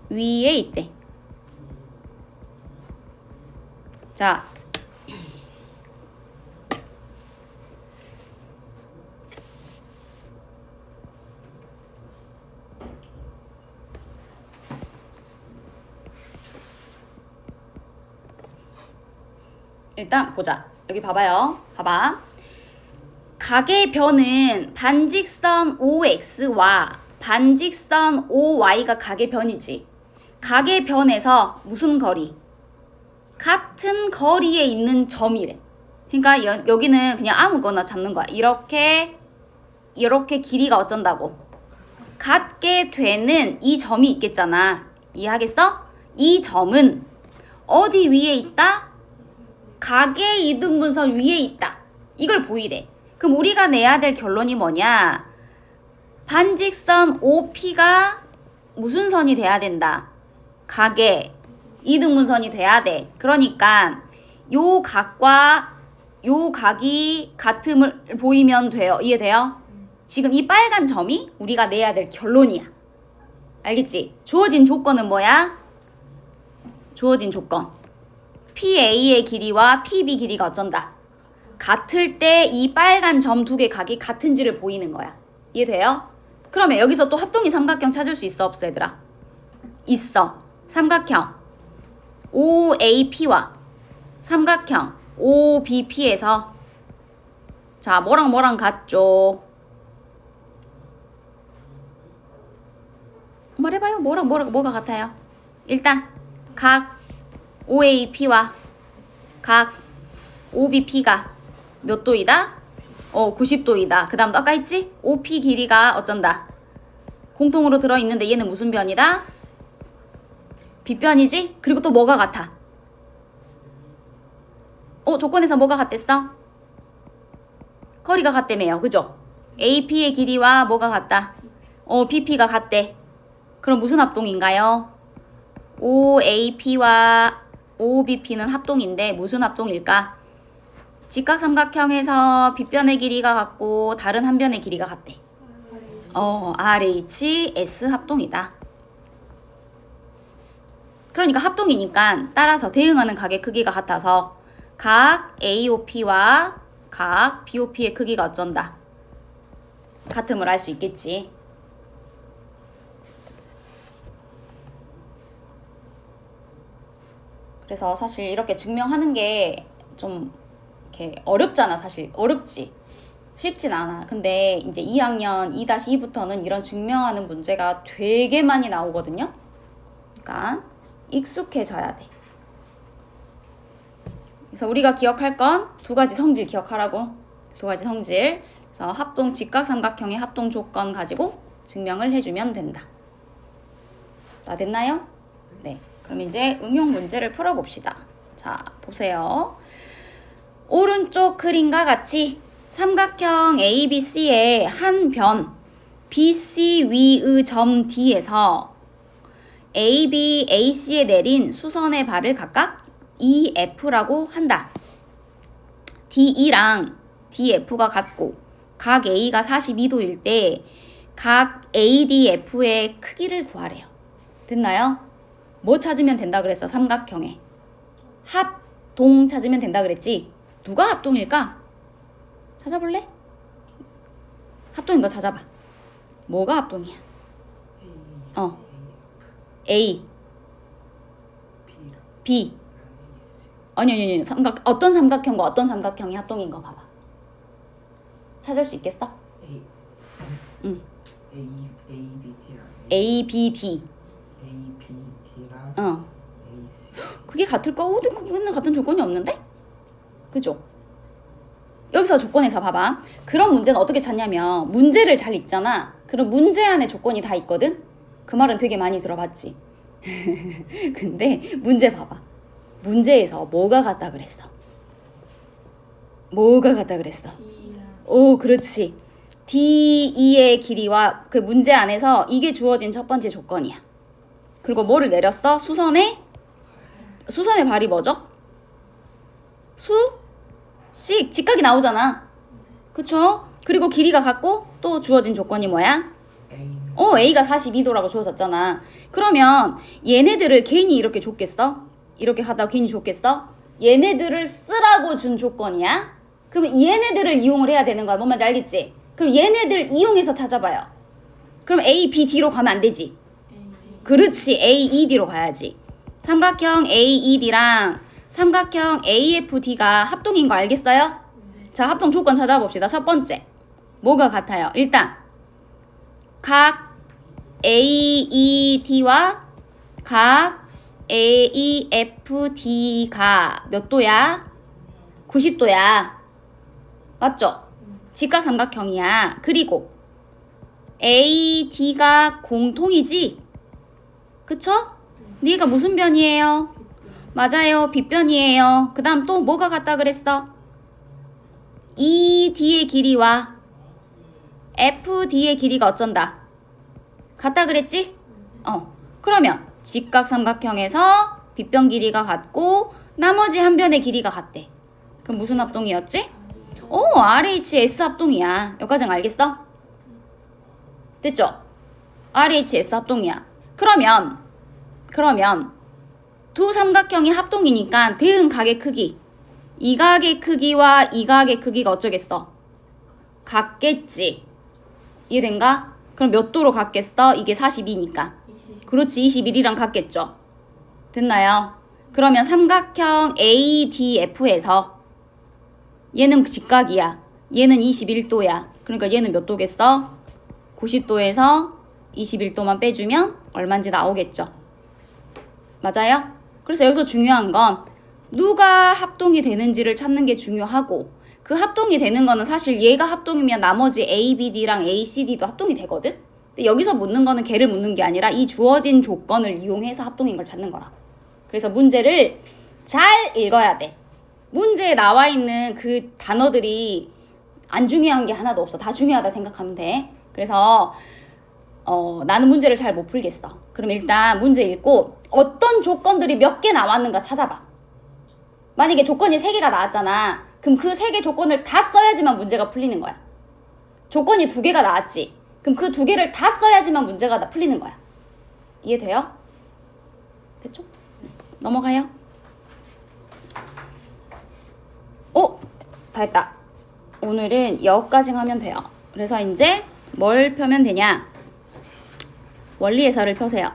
위에 있대. 자, 일단 보자. 여기 봐봐요. 봐봐. 각의 변은 반직선 OX와 반직선 OY가 각의 변이지. 각의 변에서 무슨 거리? 같은 거리에 있는 점이래. 그러니까 여기는 그냥 아무거나 잡는 거야. 이렇게 길이가 어쩐다고. 같게 되는 이 점이 있겠잖아. 이해하겠어? 이 점은 어디 위에 있다? 각의 이등분선 위에 있다. 이걸 보이래. 그럼 우리가 내야 될 결론이 뭐냐? 반직선 OP가 무슨 선이 돼야 된다? 각의 이등분선이 돼야 돼. 그러니까 요 각과 요 각이 같음을 보이면 돼요. 이해돼요? 지금 이 빨간 점이 우리가 내야 될 결론이야. 알겠지? 주어진 조건은 뭐야? 주어진 조건. PA의 길이와 PB 길이가 어쩐다? 같을 때 이 빨간 점 두 개 각이 같은지를 보이는 거야. 이해돼요? 그러면 여기서 또 합동이 삼각형 찾을 수 있어 없어 얘들아? 있어. 삼각형 OAP와 삼각형 OBP에서 자 뭐랑 같죠? 말해봐요. 뭐가 같아요? 일단 각 OAP와 각 OBP가 몇 도이다? 90도이다. 그 다음 아까 했지? OP 길이가 어쩐다? 공통으로 들어있는데 얘는 무슨 변이다? 빗변이지? 그리고 또 뭐가 같아? 조건에서 뭐가 같댔어? 거리가 같다며요. 그죠? AP의 길이와 뭐가 같다? BP가 같대. 그럼 무슨 합동인가요? OAP와 OBP는 합동인데 무슨 합동일까? 직각삼각형에서 빗변의 길이가 같고 다른 한 변의 길이가 같대. RHS 합동이다. 그러니까 합동이니까 따라서 대응하는 각의 크기가 같아서 각 AOP와 각 BOP의 크기가 어쩐다? 같음을 알 수 있겠지. 그래서 사실 이렇게 증명하는 게 좀 이렇게 어렵잖아. 사실 어렵지. 쉽진 않아. 근데 이제 2학년 2-2부터는 이런 증명하는 문제가 되게 많이 나오거든요. 그러니까 익숙해져야 돼. 그래서 우리가 기억할 건 두 가지 성질 기억하라고. 두 가지 성질. 그래서 합동 직각삼각형의 합동 조건 가지고 증명을 해주면 된다. 다 됐나요? 네. 그럼 이제 응용 문제를 풀어봅시다. 자, 보세요. 오른쪽 그림과 같이 삼각형 ABC의 한 변 BC 위의 점 D에서 AB, AC에 내린 수선의 발을 각각 EF라고 한다. DE랑 DF가 같고 각 A가 42도일 때 각 ADF의 크기를 구하래요. 됐나요? 뭐 찾으면 된다 그랬어? 삼각형에 합동 찾으면 된다 그랬지? 누가 합동일까? 찾아볼래? 합동인 거 찾아봐. 뭐가 합동이야? A B 아니 어떤 삼각형과 어떤 삼각형이 합동인 거 봐봐. 찾을 수 있겠어? 응. ABD ABD랑 AC 그게 같을까? 그거는 같은 조건이 없는데? 그죠? 여기서 조건에서 봐봐. 그런 문제는 어떻게 찾냐면 문제를 잘 읽잖아. 그럼 문제 안에 조건이 다 있거든. 그 말은 되게 많이 들어봤지. 근데 문제 봐봐. 문제에서 뭐가 같다 그랬어? 뭐가 같다 그랬어? 오, 그렇지. D2의 길이와 그 문제 안에서 이게 주어진 첫 번째 조건이야. 그리고 뭐를 내렸어? 수선의 발이 뭐죠? 직각이 나오잖아. 그쵸? 그리고 길이가 같고 또 주어진 조건이 뭐야? A가 42도라고 주어졌잖아. 그러면 얘네들을 괜히 이렇게 줬겠어? 이렇게 하다가 괜히 줬겠어? 얘네들을 쓰라고 준 조건이야? 그러면 얘네들을 이용을 해야 되는 거야. 뭔 말인지 알겠지? 그럼 얘네들 이용해서 찾아봐요. 그럼 A, B, D로 가면 안 되지? 그렇지. A, E, D로 가야지. 삼각형 A, E, D랑 삼각형 AFD가 합동인 거 알겠어요? 자, 합동 조건 찾아봅시다. 첫 번째. 뭐가 같아요? 일단 각 AED와 각 AEFD가 몇 도야? 90도야. 맞죠? 직각 삼각형이야. 그리고 AD가 공통이지? 그쵸? 얘가 무슨 변이에요? 맞아요. 빗변이에요. 그 다음 또 뭐가 같다 그랬어? ED의 길이와 FD의 길이가 어쩐다? 같다 그랬지? 그러면 직각 삼각형에서 빗변 길이가 같고 나머지 한 변의 길이가 같대. 그럼 무슨 합동이었지? RHS 합동이야. 여기까지 알겠어? 됐죠? RHS 합동이야. 그러면 두 삼각형이 합동이니까 대응 각의 크기, 이 각의 크기와 이 각의 크기가 어쩌겠어? 같겠지. 이해된가? 그럼 몇 도로 같겠어? 이게 42니까. 그렇지. 21이랑 같겠죠. 됐나요? 그러면 삼각형 ADF에서 얘는 직각이야. 얘는 21도야. 그러니까 얘는 몇 도겠어? 90도에서 21도만 빼주면 얼마인지 나오겠죠. 맞아요? 그래서 여기서 중요한 건 누가 합동이 되는지를 찾는 게 중요하고 그 합동이 되는 거는 사실 얘가 합동이면 나머지 ABD랑 ACD도 합동이 되거든? 근데 여기서 묻는 거는 걔를 묻는 게 아니라 이 주어진 조건을 이용해서 합동인 걸 찾는 거라고. 그래서 문제를 잘 읽어야 돼. 문제에 나와 있는 그 단어들이 안 중요한 게 하나도 없어. 다 중요하다 생각하면 돼. 그래서 나는 문제를 잘 못 풀겠어. 그럼 일단 문제 읽고 어떤 조건들이 몇 개 나왔는가 찾아봐. 만약에 조건이 3개가 나왔잖아. 그럼 그 3개 조건을 다 써야지만 문제가 풀리는 거야. 조건이 2개가 나왔지. 그럼 그 2개를 다 써야지만 문제가 다 풀리는 거야. 이해돼요? 됐죠? 넘어가요. 다 했다. 오늘은 여기까지 하면 돼요. 그래서 이제 뭘 펴면 되냐? 원리해설을 펴세요.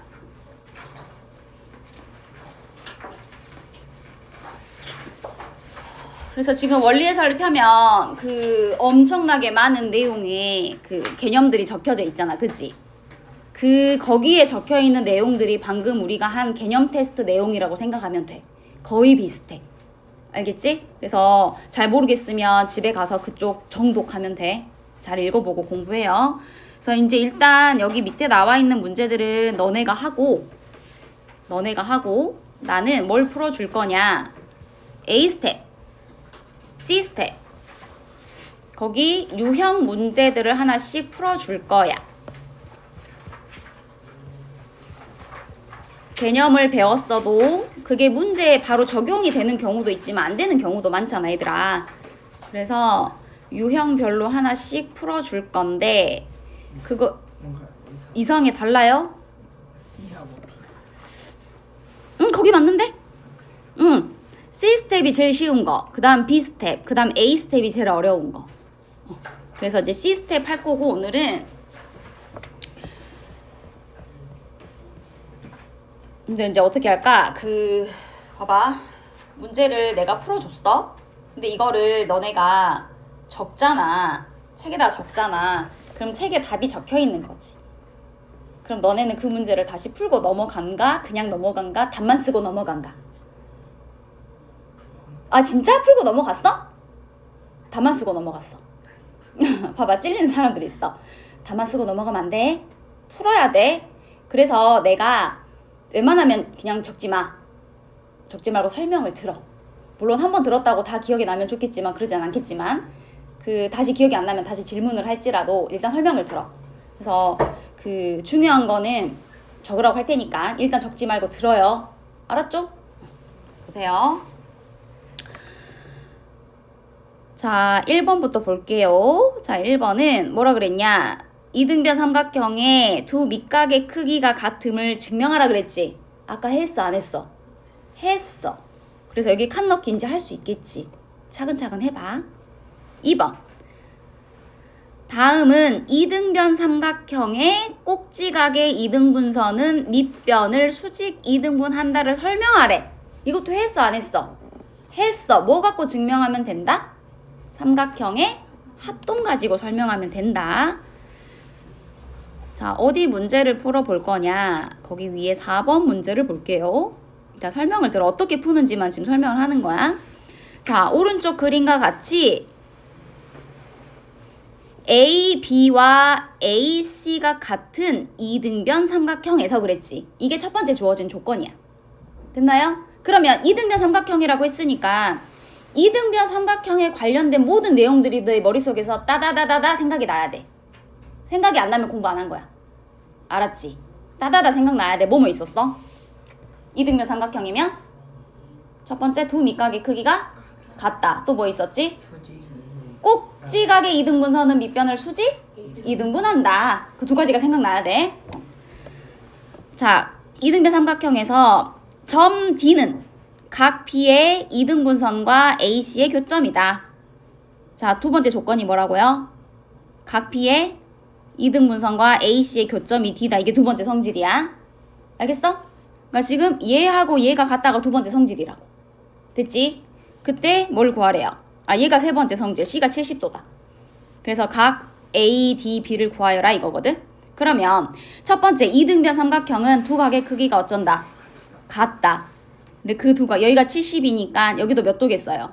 그래서 지금 원리해설을 펴면 그 엄청나게 많은 내용의 그 개념들이 적혀져 있잖아. 그치? 거기에 적혀 있는 내용들이 방금 우리가 한 개념 테스트 내용이라고 생각하면 돼. 거의 비슷해. 알겠지? 그래서 잘 모르겠으면 집에 가서 그쪽 정독하면 돼. 잘 읽어보고 공부해요. 그래서 이제 일단 여기 밑에 나와 있는 문제들은 너네가 하고 나는 뭘 풀어줄 거냐? A 스텝, C 스텝 거기 유형 문제들을 하나씩 풀어줄 거야. 개념을 배웠어도 그게 문제에 바로 적용이 되는 경우도 있지만 안 되는 경우도 많잖아, 얘들아. 그래서 유형별로 하나씩 풀어줄 건데 그거 이상하게 달라요? C하고 B. 응, 거기 맞는데? 응. C 스텝이 제일 쉬운 거, 그 다음 B 스텝, 그 다음 A 스텝이 제일 어려운 거. 그래서 이제 C 스텝 할 거고 오늘은 근데 이제 어떻게 할까? 봐봐. 문제를 내가 풀어줬어. 근데 이거를 너네가 적잖아. 책에다가 적잖아. 그럼 책에 답이 적혀 있는 거지. 그럼 너네는 그 문제를 다시 풀고 넘어간가? 그냥 넘어간가? 답만 쓰고 넘어간가? 아, 진짜? 풀고 넘어갔어? 다만 쓰고 넘어갔어. 봐봐, 찔리는 사람들이 있어. 다만 쓰고 넘어가면 안 돼. 풀어야 돼. 그래서 내가 웬만하면 그냥 적지 마. 적지 말고 설명을 들어. 물론 한 번 들었다고 다 기억이 나면 좋겠지만 그러진 않겠지만 다시 기억이 안 나면 다시 질문을 할지라도 일단 설명을 들어. 그래서 중요한 거는 적으라고 할 테니까 일단 적지 말고 들어요. 알았죠? 보세요. 자, 1번부터 볼게요. 자, 1번은 뭐라 그랬냐? 이등변 삼각형의 두 밑각의 크기가 같음을 증명하라 그랬지? 아까 했어, 안 했어? 했어. 그래서 여기 칸 넣기 이제 할 수 있겠지. 차근차근 해봐. 2번. 다음은 이등변 삼각형의 꼭지각의 이등분선은 밑변을 수직 이등분한다를 설명하래. 이것도 했어, 안 했어? 했어. 뭐 갖고 증명하면 된다? 삼각형의 합동 가지고 설명하면 된다. 자, 어디 문제를 풀어볼 거냐? 거기 위에 4번 문제를 볼게요. 자, 설명을 들어. 어떻게 푸는지만 지금 설명을 하는 거야. 자, 오른쪽 그림과 같이 A, B와 A, C가 같은 이등변 삼각형에서 그랬지. 이게 첫 번째 주어진 조건이야. 됐나요? 그러면 이등변 삼각형이라고 했으니까 이등변 삼각형에 관련된 모든 내용들이 내 머릿속에서 따다다다다 생각이 나야 돼. 생각이 안 나면 공부 안 한 거야. 알았지? 따다다 생각나야 돼. 뭐뭐 있었어? 이등변 삼각형이면 첫 번째 두 밑각의 크기가 같다. 또 뭐 있었지? 수직이 꼭지각의 이등분선은 밑변을 수직 이등분한다. 그 두 가지가 생각나야 돼. 자, 이등변 삼각형에서 점 D는 각 B의 이등분선과 AC의 교점이다. 자, 두 번째 조건이 뭐라고요? 각 B의 이등분선과 AC의 교점이 D다. 이게 두 번째 성질이야. 알겠어? 그러니까 지금 얘하고 얘가 같다가 두 번째 성질이라고. 됐지? 그때 뭘 구하래요? 아, 얘가 세 번째 성질, C가 70도다. 그래서 각 A, D, B를 구하여라 이거거든? 그러면 첫 번째 이등변 삼각형은 두 각의 크기가 어쩐다? 같다. 근데 그 두 각, 여기가 70이니까 여기도 몇 도겠어요?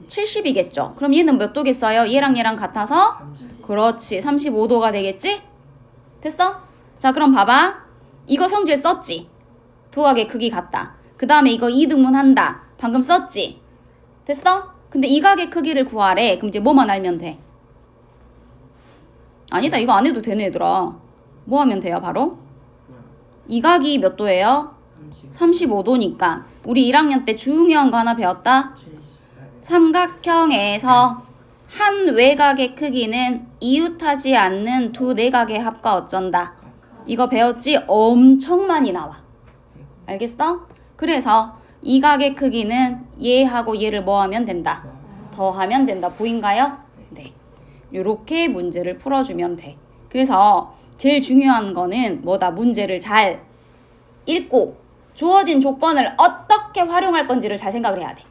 70이겠죠? 그럼 얘는 몇 도겠어요? 얘랑 얘랑 같아서? 그렇지, 35도가 되겠지? 됐어? 자, 그럼 봐봐. 이거 성질 썼지? 두 각의 크기 같다. 그 다음에 이거 이등분한다. 방금 썼지? 됐어? 근데 이 각의 크기를 구하래. 그럼 이제 뭐만 알면 돼? 아니다, 이거 안 해도 되네 얘들아. 뭐 하면 돼요 바로? 이 각이 몇 도예요? 35도니까 우리 1학년 때 중요한 거 하나 배웠다? 삼각형에서 한 외곽의 크기는 이웃하지 않는 두 내각의 합과 어쩐다. 이거 배웠지? 엄청 많이 나와. 알겠어? 그래서 이 각의 크기는 얘하고 얘를 뭐 하면 된다? 더하면 된다. 보인가요? 네. 요렇게 문제를 풀어주면 돼. 그래서 제일 중요한 거는 뭐다? 문제를 잘 읽고 주어진 조건을 어떻게 활용할 건지를 잘 생각을 해야 돼.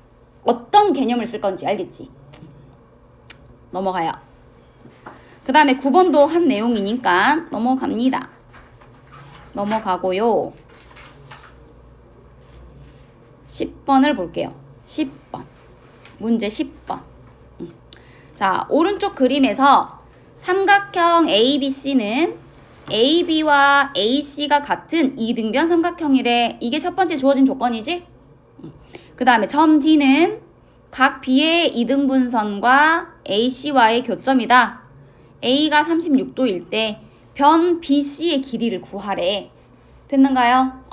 어떤 개념을 쓸 건지 알겠지? 넘어가요. 그 다음에 9번도 한 내용이니까 넘어갑니다. 넘어가고요. 10번을 볼게요. 10번. 문제 10번. 자, 오른쪽 그림에서 삼각형 ABC는 AB와 AC가 같은 이등변 삼각형이래. 이게 첫 번째 주어진 조건이지? 그 다음에 점 D는 각 B의 이등분선과 AC와의 교점이다. A가 36도일 때 변 BC의 길이를 구하래. 됐는가요?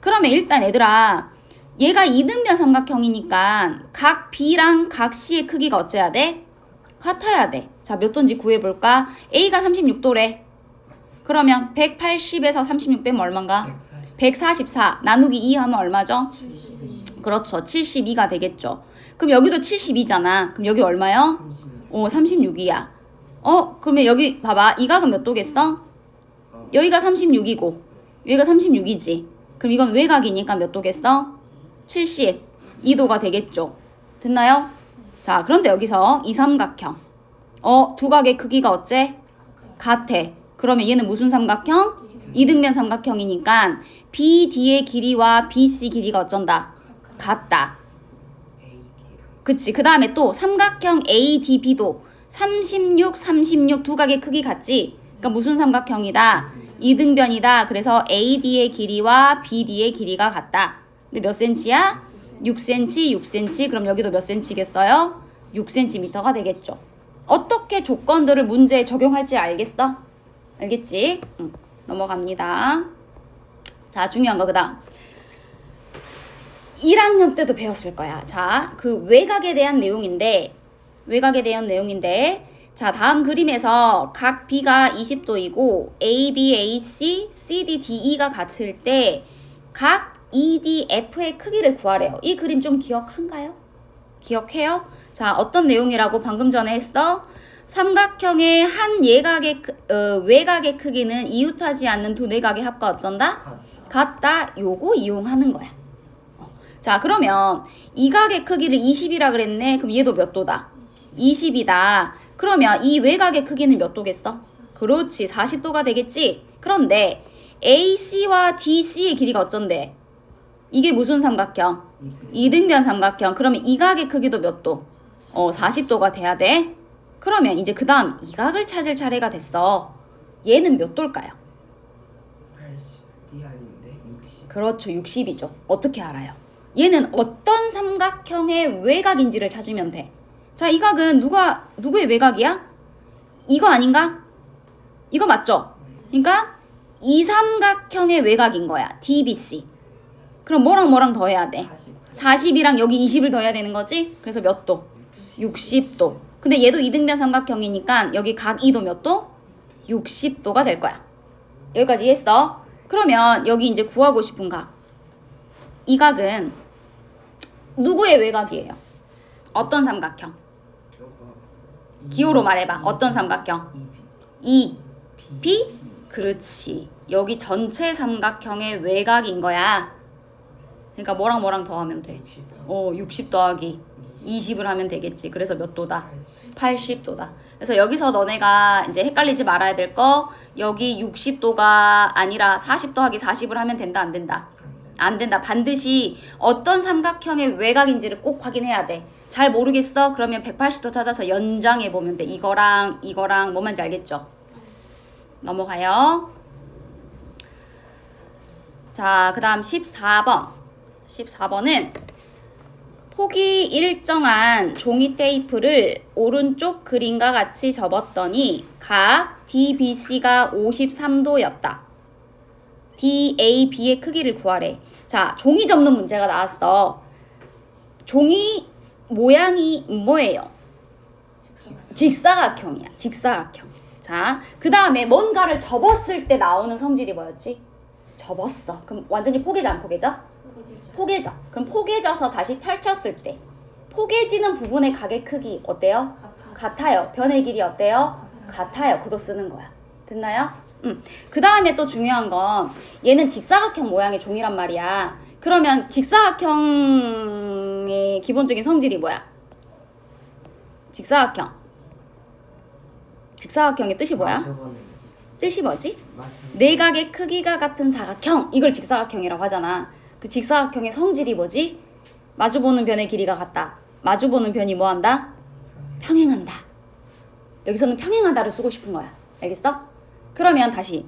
그러면 일단 얘들아, 얘가 이등변 삼각형이니까 각 B랑 각 C의 크기가 어째야 돼? 같아야 돼. 자, 몇 도인지 구해볼까? A가 36도래. 그러면 180에서 36 빼면 얼마인가? 144. 나누기 2 하면 얼마죠? 72. 그렇죠. 72가 되겠죠. 그럼 여기도 72잖아. 그럼 여기 얼마요? 36이야. 그러면 여기 봐봐. 이 각은 몇 도겠어? 여기가 36이고 여기가 36이지. 그럼 이건 외곽이니까 몇 도겠어? 72도가 되겠죠. 됐나요? 자, 그런데 여기서 이 삼각형 두 각의 크기가 어째? 같아. 그러면 얘는 무슨 삼각형? 이등변 삼각형이니까 BD의 길이와 BC 길이가 어쩐다? 같다. 그치. 그 다음에 또 삼각형 ADB도 36, 36 두 각의 크기 같지? 그러니까 무슨 삼각형이다? 이등변이다. 그래서 AD의 길이와 BD의 길이가 같다. 근데 몇 cm야? 6cm, 6cm. 그럼 여기도 몇 cm겠어요? 6cm가 되겠죠. 어떻게 조건들을 문제에 적용할지 알겠어? 알겠지? 넘어갑니다. 자, 중요한 거 그다음. 1학년 때도 배웠을 거야. 자, 그 외곽에 대한 내용인데 자, 다음 그림에서 각 B가 20도이고 A, B, A, C, C, D, D, E가 같을 때 각 E, D, F의 크기를 구하래요. 이 그림 좀 기억한가요? 기억해요? 자, 어떤 내용이라고 방금 전에 했어? 삼각형의 한 외곽의 크기는 이웃하지 않는 두 내각의 합과 어쩐다? 같다. 요거 이용하는 거야. 자, 그러면 이 각의 크기를 20이라 그랬네. 그럼 얘도 몇 도다? 20이다. 그러면 이 외곽의 크기는 몇 도겠어? 그렇지. 40도가 되겠지? 그런데 AC와 DC의 길이가 어쩐데? 이게 무슨 삼각형? 이등변 삼각형. 그러면 이 각의 크기도 몇 도? 40도가 돼야 돼. 그러면 이제 그 다음 이 각을 찾을 차례가 됐어. 얘는 몇 도일까요? 80이 아닌데 60. 그렇죠. 60이죠. 어떻게 알아요? 얘는 어떤 삼각형의 외곽인지를 찾으면 돼. 자, 이 각은 누구의 외곽이야? 이거 아닌가? 이거 맞죠? 그러니까 이 삼각형의 외곽인 거야. DBC. 그럼 뭐랑 더해야 돼? 40이랑 여기 20을 더해야 되는 거지? 그래서 몇 도? 60도. 근데 얘도 이등변 삼각형이니까 여기 각 2도 몇 도? 60도가 될 거야. 여기까지 이해했어? 그러면 여기 이제 구하고 싶은 각. 이 각은 누구의 외곽이에요? 어떤 삼각형? 기호로 말해봐. 어떤 삼각형? E, B? 그렇지. 여기 전체 삼각형의 외곽인 거야. 그러니까 뭐랑 더하면 돼? 60 더하기 20을 하면 되겠지. 그래서 몇 도다? 80도다. 그래서 여기서 너네가 이제 헷갈리지 말아야 될 거, 여기 60도가 아니라 40 더하기 40을 하면 된다, 안 된다? 안 된다. 반드시 어떤 삼각형의 외곽인지를 꼭 확인해야 돼. 잘 모르겠어? 그러면 180도 찾아서 연장해 보면 돼. 이거랑 뭐 말인지 알겠죠? 넘어가요. 자, 그 다음 14번. 14번은 폭이 일정한 종이 테이프를 오른쪽 그림과 같이 접었더니 각 DBC가 53도였다. DAB의 크기를 구하래. 자, 종이 접는 문제가 나왔어. 종이 모양이 뭐예요? 직사각형이야. 직사각형. 자, 그 다음에 뭔가를 접었을 때 나오는 성질이 뭐였지? 접었어. 그럼 완전히 포개져 안 포개져? 포개져. 그럼 포개져서 다시 펼쳤을 때 포개지는 부분의 각의 크기 어때요? 같아요. 변의 길이 어때요? 같아요. 그거 쓰는 거야. 됐나요? 그 다음에 또 중요한 건 얘는 직사각형 모양의 종이란 말이야. 그러면 직사각형의 기본적인 성질이 뭐야? 직사각형. 직사각형의 뜻이 뭐야? 뜻이 뭐지? 내각의 크기가 같은 사각형. 이걸 직사각형이라고 하잖아. 그 직사각형의 성질이 뭐지? 마주보는 변의 길이가 같다. 마주보는 변이 뭐한다? 평행한다. 여기서는 평행하다를 쓰고 싶은 거야. 알겠어? 그러면 다시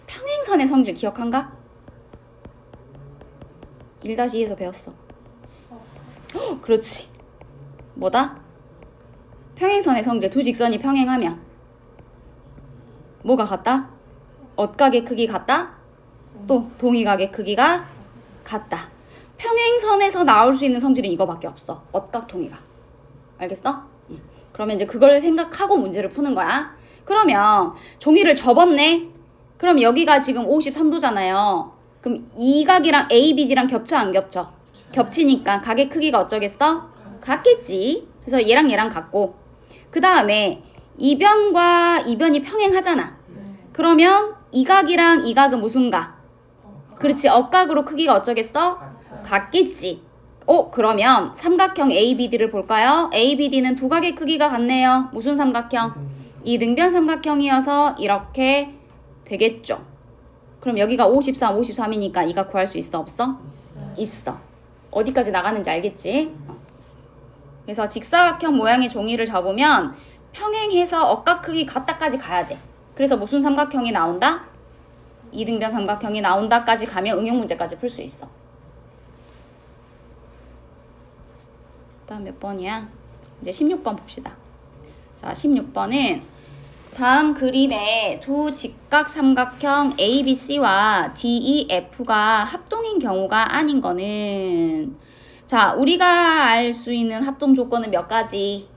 평행선의 성질 기억한가? 1-2에서 배웠어. 그렇지. 뭐다? 평행선의 성질. 두 직선이 평행하면 뭐가 같다? 엇각의 크기 같다? 또 동의각의 크기가 같다. 평행선에서 나올 수 있는 성질은 이거밖에 없어. 엇각 동의각. 알겠어? 그러면 이제 그걸 생각하고 문제를 푸는 거야. 그러면 종이를 접었네. 그럼 여기가 지금 53도잖아요. 그럼 이 각이랑 ABD랑 겹쳐 안 겹쳐? 겹치니까 각의 크기가 어쩌겠어? 같겠지. 그래서 얘랑 같고. 그 다음에 이 변과 이 변이 평행하잖아. 그러면 이 각이랑 이 각은 무슨 각? 그렇지. 엇각으로 크기가 어쩌겠어? 같겠지. 그러면 삼각형 ABD를 볼까요? ABD는 두 각의 크기가 같네요. 무슨 삼각형? 이등변 삼각형이어서 이렇게 되겠죠. 그럼 여기가 53, 53이니까 이 각 구할 수 있어? 없어? 있어. 어디까지 나가는지 알겠지? 그래서 직사각형 모양의 종이를 접으면 평행해서 억각 크기 같다까지 가야 돼. 그래서 무슨 삼각형이 나온다? 이등변 삼각형이 나온다까지 가면 응용 문제까지 풀 수 있어. 다음 몇 번이야? 이제 16번 봅시다. 자, 16번은 다음 그림에 두 직각 삼각형 ABC와 DEF가 합동인 경우가 아닌 거는, 자, 우리가 알 수 있는 합동 조건은 몇 가지?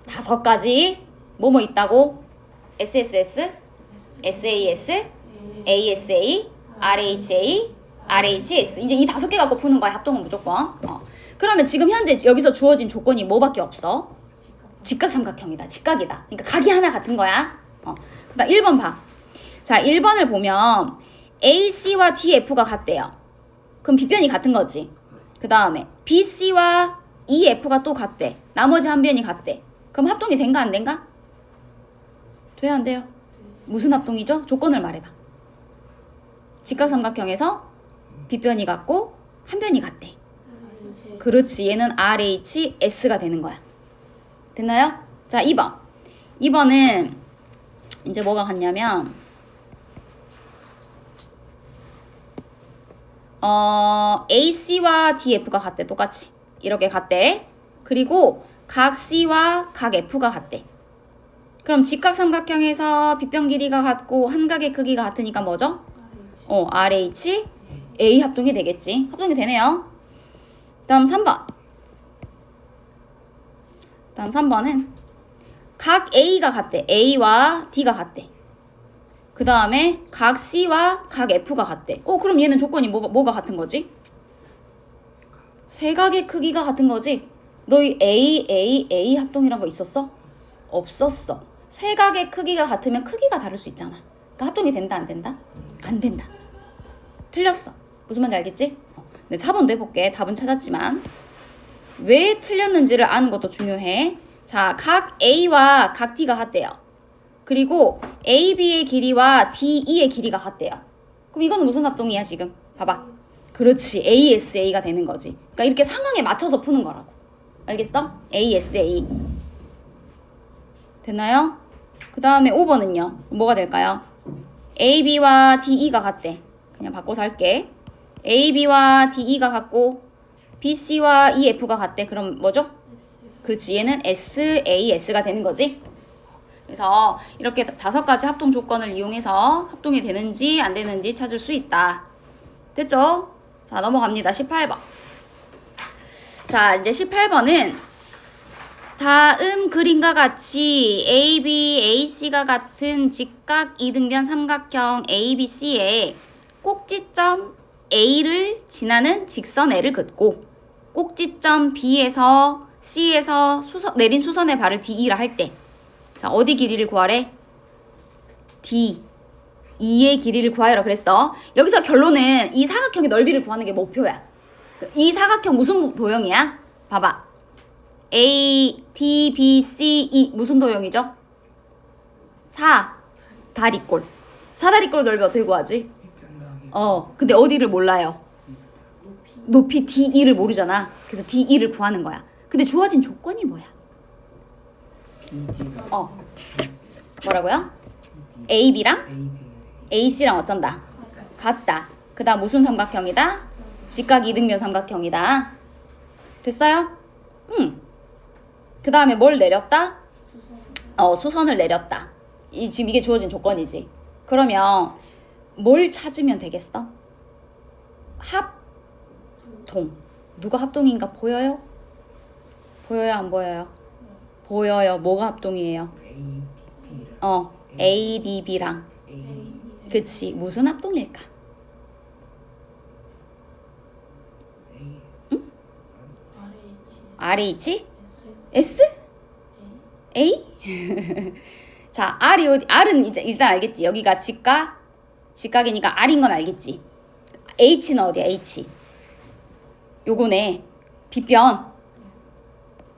5가지. 뭐뭐 있다고? SSS, SAS, ASA, RHA, RHS. 이제 이 5개 갖고 푸는 거야, 합동은 무조건. 그러면 지금 현재 여기서 주어진 조건이 뭐밖에 없어? 직각삼각형이다. 직각이다. 그러니까 각이 하나 같은 거야. 그다음 1번 봐. 자, 1번을 보면 AC와 DF가 같대요. 그럼 빗변이 같은 거지. 그 다음에 BC와 EF가 또 같대. 나머지 한 변이 같대. 그럼 합동이 된가 안 된가? 돼야 안 돼요? 무슨 합동이죠? 조건을 말해봐. 직각삼각형에서 빗변이 같고 한 변이 같대. 그렇지. 얘는 RHS가 되는 거야. 됐나요? 자, 2번. 2번은 이제 뭐가 같냐면 AC와 DF가 같대. 똑같이. 이렇게 같대. 그리고 각 C와 각 F가 같대. 그럼 직각삼각형에서 빗변 길이가 같고 한 각의 크기가 같으니까 뭐죠? RH, A 합동이 되겠지. 합동이 되네요. 다음 3번. 다음 3번은 각 A가 같대. A와 D가 같대. 그 다음에 각 C와 각 F가 같대. 그럼 얘는 조건이 뭐가 같은 거지? 세 각의 크기가 같은 거지? 너희 A 합동이란 거 있었어? 없었어. 세 각의 크기가 같으면 크기가 다를 수 있잖아. 그러니까 합동이 된다, 안 된다? 안 된다. 틀렸어. 무슨 말인지 알겠지? 네, 4번도 해볼게. 답은 찾았지만 왜 틀렸는지를 아는 것도 중요해. 자, 각 A와 각 D가 같대요. 그리고 AB의 길이와 DE의 길이가 같대요. 그럼 이거는 무슨 합동이야 지금? 봐봐. 그렇지. ASA가 되는 거지. 그러니까 이렇게 상황에 맞춰서 푸는 거라고. 알겠어? ASA. 됐나요? 그 다음에 5번은요. 뭐가 될까요? AB와 DE가 같대. 그냥 바꿔서 할게. AB와 DE가 같고 BC와 EF가 같대. 그럼 뭐죠? 그렇지. 얘는 SAS가 되는 거지. 그래서 이렇게 5가지 합동 조건을 이용해서 합동이 되는지 안 되는지 찾을 수 있다. 됐죠? 자, 넘어갑니다. 18번. 자, 이제 18번은 다음 그림과 같이 AB, AC가 같은 직각 이등변 삼각형 ABC에 꼭지점 A를 지나는 직선애를 긋고 꼭지점 B에서 C에서 내린 수선의 발을 DE라 할 때, 자, 어디 길이를 구하래? D, E의 길이를 구하여라 그랬어. 여기서 결론은 이 사각형의 넓이를 구하는 게 목표야. 이 사각형 무슨 도형이야? 봐봐. A, D, B, C, E 무슨 도형이죠? 4다리꼴. 4다리꼴 넓이 어떻게 구하지? 근데 어디를 몰라요? 높이 DE를 모르잖아. 그래서 DE를 구하는 거야. 근데 주어진 조건이 뭐야? 뭐라고요? AB랑 AC랑 어쩐다? 같다. 그 다음 무슨 삼각형이다? 직각 이등변 삼각형이다. 됐어요? 그 다음에 뭘 내렸다? 수선을 내렸다. 지금 이게 주어진 조건이지. 그러면 뭘 찾으면 되겠어? 합동. 누가 합동인가 보여요? 보여요, 안 보여요? 보여요. 뭐가 합동이에요? ADB랑. 그치. 무슨 합동일까? 응? RH? S? A? 자, R은 이제 일단 알겠지. 여기가 직각이니까 R인 건 알겠지. H는 어디야? H. 요거네. 빗변.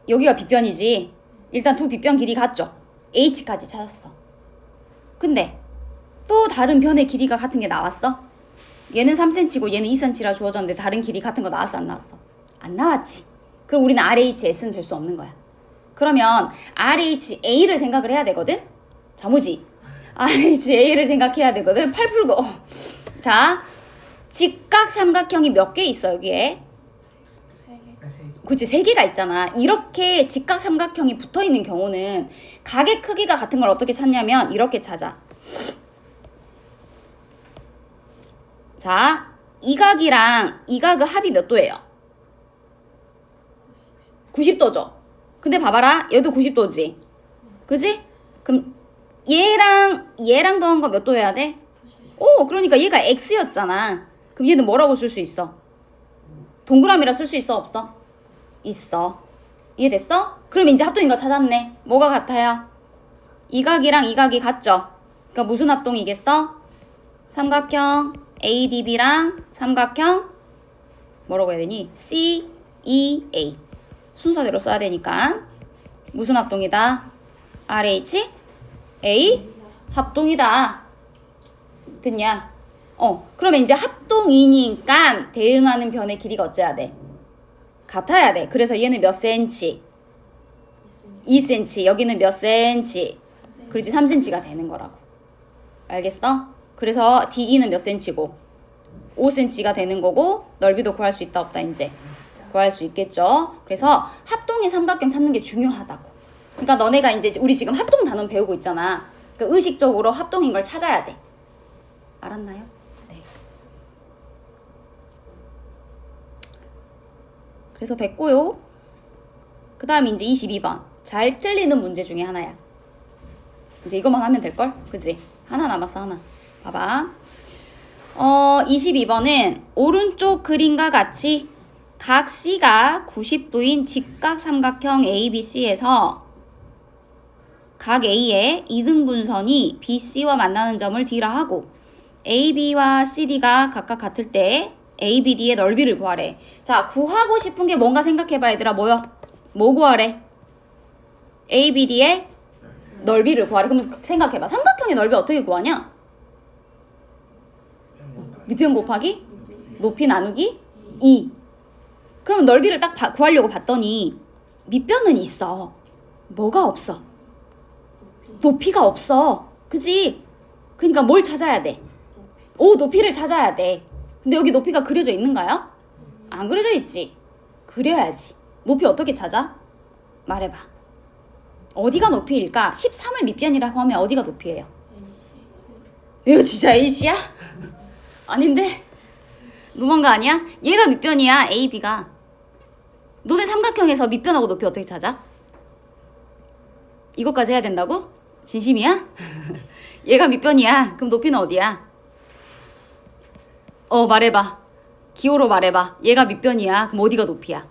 여기가 빗변이지. 일단 두 빗변 길이 같죠. H까지 찾았어. 근데 또 다른 변의 길이가 같은 게 나왔어? 얘는 3cm고 얘는 2cm라 주어졌는데 다른 길이 같은 거 나왔어, 안 나왔어? 안 나왔지. 그럼 우리는 RHS는 될 수 없는 거야. 그러면 RHA를 생각을 해야 되거든. 자무지. RHA를 생각해야 되거든. 팔 풀고. 자, 직각 삼각형이 몇 개 있어 여기에? 그치, 3개가 있잖아. 이렇게 직각 삼각형이 붙어있는 경우는 각의 크기가 같은 걸 어떻게 찾냐면 이렇게 찾아. 자, 이 각이랑 이 각의 합이 몇 도예요? 90도죠. 근데 봐봐라, 얘도 90도지. 그지? 그럼 얘랑 더한 거 몇 도여야 돼? 오, 그러니까 얘가 x였잖아. 그럼 얘는 뭐라고 쓸 수 있어? 동그라미라 쓸 수 있어, 없어? 있어. 이해됐어? 그럼 이제 합동인 거 찾았네. 뭐가 같아요? 이 각이랑 이 각이 같죠? 그러니까 무슨 합동이겠어? 삼각형 ADB랑 삼각형 뭐라고 해야 되니? CEA. 순서대로 써야 되니까. 무슨 합동이다? RH A 합동이다. 됐냐? 그러면 이제 합동이니까 대응하는 변의 길이가 어째야 돼? 같아야 돼. 그래서 얘는 몇 cm? 2cm. 여기는 몇 cm? 그렇지, 3cm가 되는 거라고. 알겠어? 그래서 DE는 몇 cm고 5cm가 되는 거고, 넓이도 구할 수 있다 없다 이제? 구할 수 있겠죠. 그래서 합동의 삼각형 찾는 게 중요하다고. 그러니까 너네가 이제 우리 지금 합동 단원 배우고 있잖아. 그러니까 의식적으로 합동인 걸 찾아야 돼. 알았나요? 네. 그래서 됐고요. 그 다음에 이제 22번. 잘 틀리는 문제 중에 하나야. 이제 이것만 하면 될걸? 그치? 하나 남았어, 하나. 봐봐. 22번은 오른쪽 그림과 같이 각 C가 90도인 직각 삼각형 ABC에서 각 A의 이등분선이 BC와 만나는 점을 D라 하고 AB와 CD가 각각 같을 때 ABD의 넓이를 구하래. 자, 구하고 싶은 게 뭔가 생각해봐 얘들아. 뭐요? 뭐 구하래? ABD의 넓이를 구하래. 그럼 생각해봐. 삼각형의 넓이 어떻게 구하냐? 밑변 곱하기 높이 나누기 2. 그럼 넓이를 딱 구하려고 봤더니 밑변은 있어. 뭐가 없어? 높이가 없어. 그지? 그러니까 뭘 찾아야 돼? 높이를 찾아야 돼. 근데 여기 높이가 그려져 있는가요? 안 그려져 있지. 그려야지. 높이 어떻게 찾아? 말해봐. 어디가 높이일까? 13을 밑변이라고 하면 어디가 높이예요? 이거 진짜 A씨야? 아닌데? 너무한 거 아니야? 얘가 밑변이야, AB가. 너네 삼각형에서 밑변하고 높이 어떻게 찾아? 이것까지 해야 된다고? 진심이야? 얘가 밑변이야. 그럼 높이는 어디야? 말해봐. 기호로 말해봐. 얘가 밑변이야. 그럼 어디가 높이야?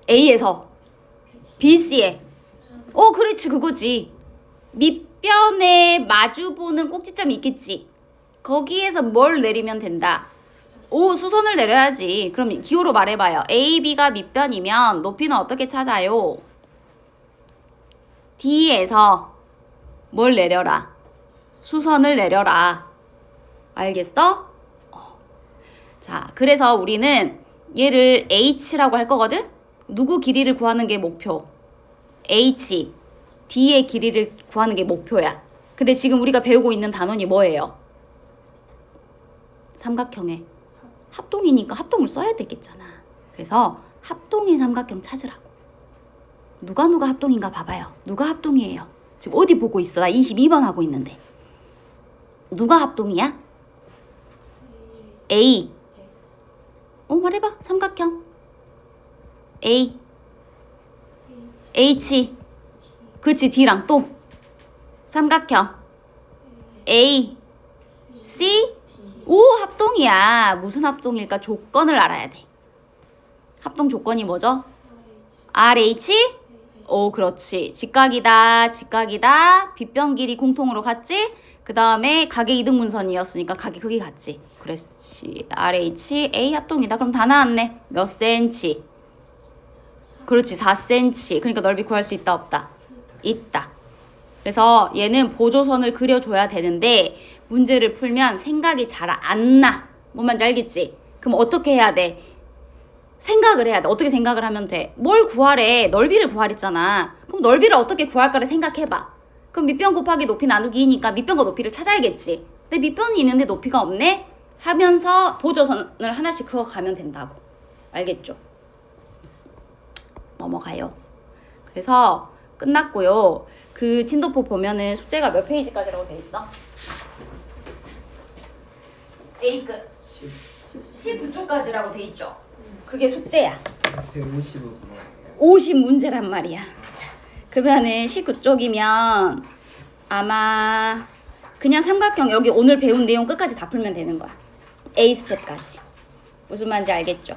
A에서 BC에. 그렇지, 그거지. 밑변에 마주보는 꼭지점이 있겠지. 거기에서 뭘 내리면 된다? 수선을 내려야지. 그럼 기호로 말해봐요. AB가 밑변이면 높이는 어떻게 찾아요? D에서 뭘 내려라? 수선을 내려라. 알겠어? 자, 그래서 우리는 얘를 H라고 할 거거든? 누구 길이를 구하는 게 목표? H, D의 길이를 구하는 게 목표야. 근데 지금 우리가 배우고 있는 단원이 뭐예요? 삼각형의 합동이니까 합동을 써야 되겠잖아. 그래서 합동인 삼각형 찾으라고. 누가 합동인가 봐봐요. 누가 합동이에요? 지금 어디 보고 있어? 나 22번 하고 있는데. 누가 합동이야? A. 말해봐. 삼각형. A. H. 그렇지. D랑 또. 삼각형. A. C. 합동이야. 무슨 합동일까? 조건을 알아야 돼. 합동 조건이 뭐죠? RH? 그렇지. 직각이다. 빗변 길이 공통으로 같지? 그 다음에 각의 이등분선이었으니까 각의 크기 같지? 그렇지. RH, A 합동이다. 그럼 다 나왔네. 몇 cm? 그렇지. 4cm. 그러니까 넓이 구할 수 있다, 없다? 있다. 그래서 얘는 보조선을 그려줘야 되는데 문제를 풀면 생각이 잘 안 나. 뭔 말인지 알겠지? 그럼 어떻게 해야 돼? 생각을 해야 돼. 어떻게 생각을 하면 돼? 뭘 구하래? 넓이를 구하랬잖아. 그럼 넓이를 어떻게 구할까를 생각해봐. 그럼 밑변 곱하기 높이 나누기 2니까 밑변과 높이를 찾아야겠지. 근데 밑변이 있는데 높이가 없네? 하면서 보조선을 하나씩 그어가면 된다고. 알겠죠? 넘어가요. 그래서 끝났고요. 그 진도표 보면은 숙제가 몇 페이지까지라고 돼 있어? A급 19쪽까지라고 돼 있죠. 그게 숙제야. 155분 뭐예요? 50문제란 말이야. 그러면은 19쪽이면 아마 그냥 삼각형 여기 오늘 배운 내용 끝까지 다 풀면 되는 거야. A 스텝까지. 무슨 말인지 알겠죠?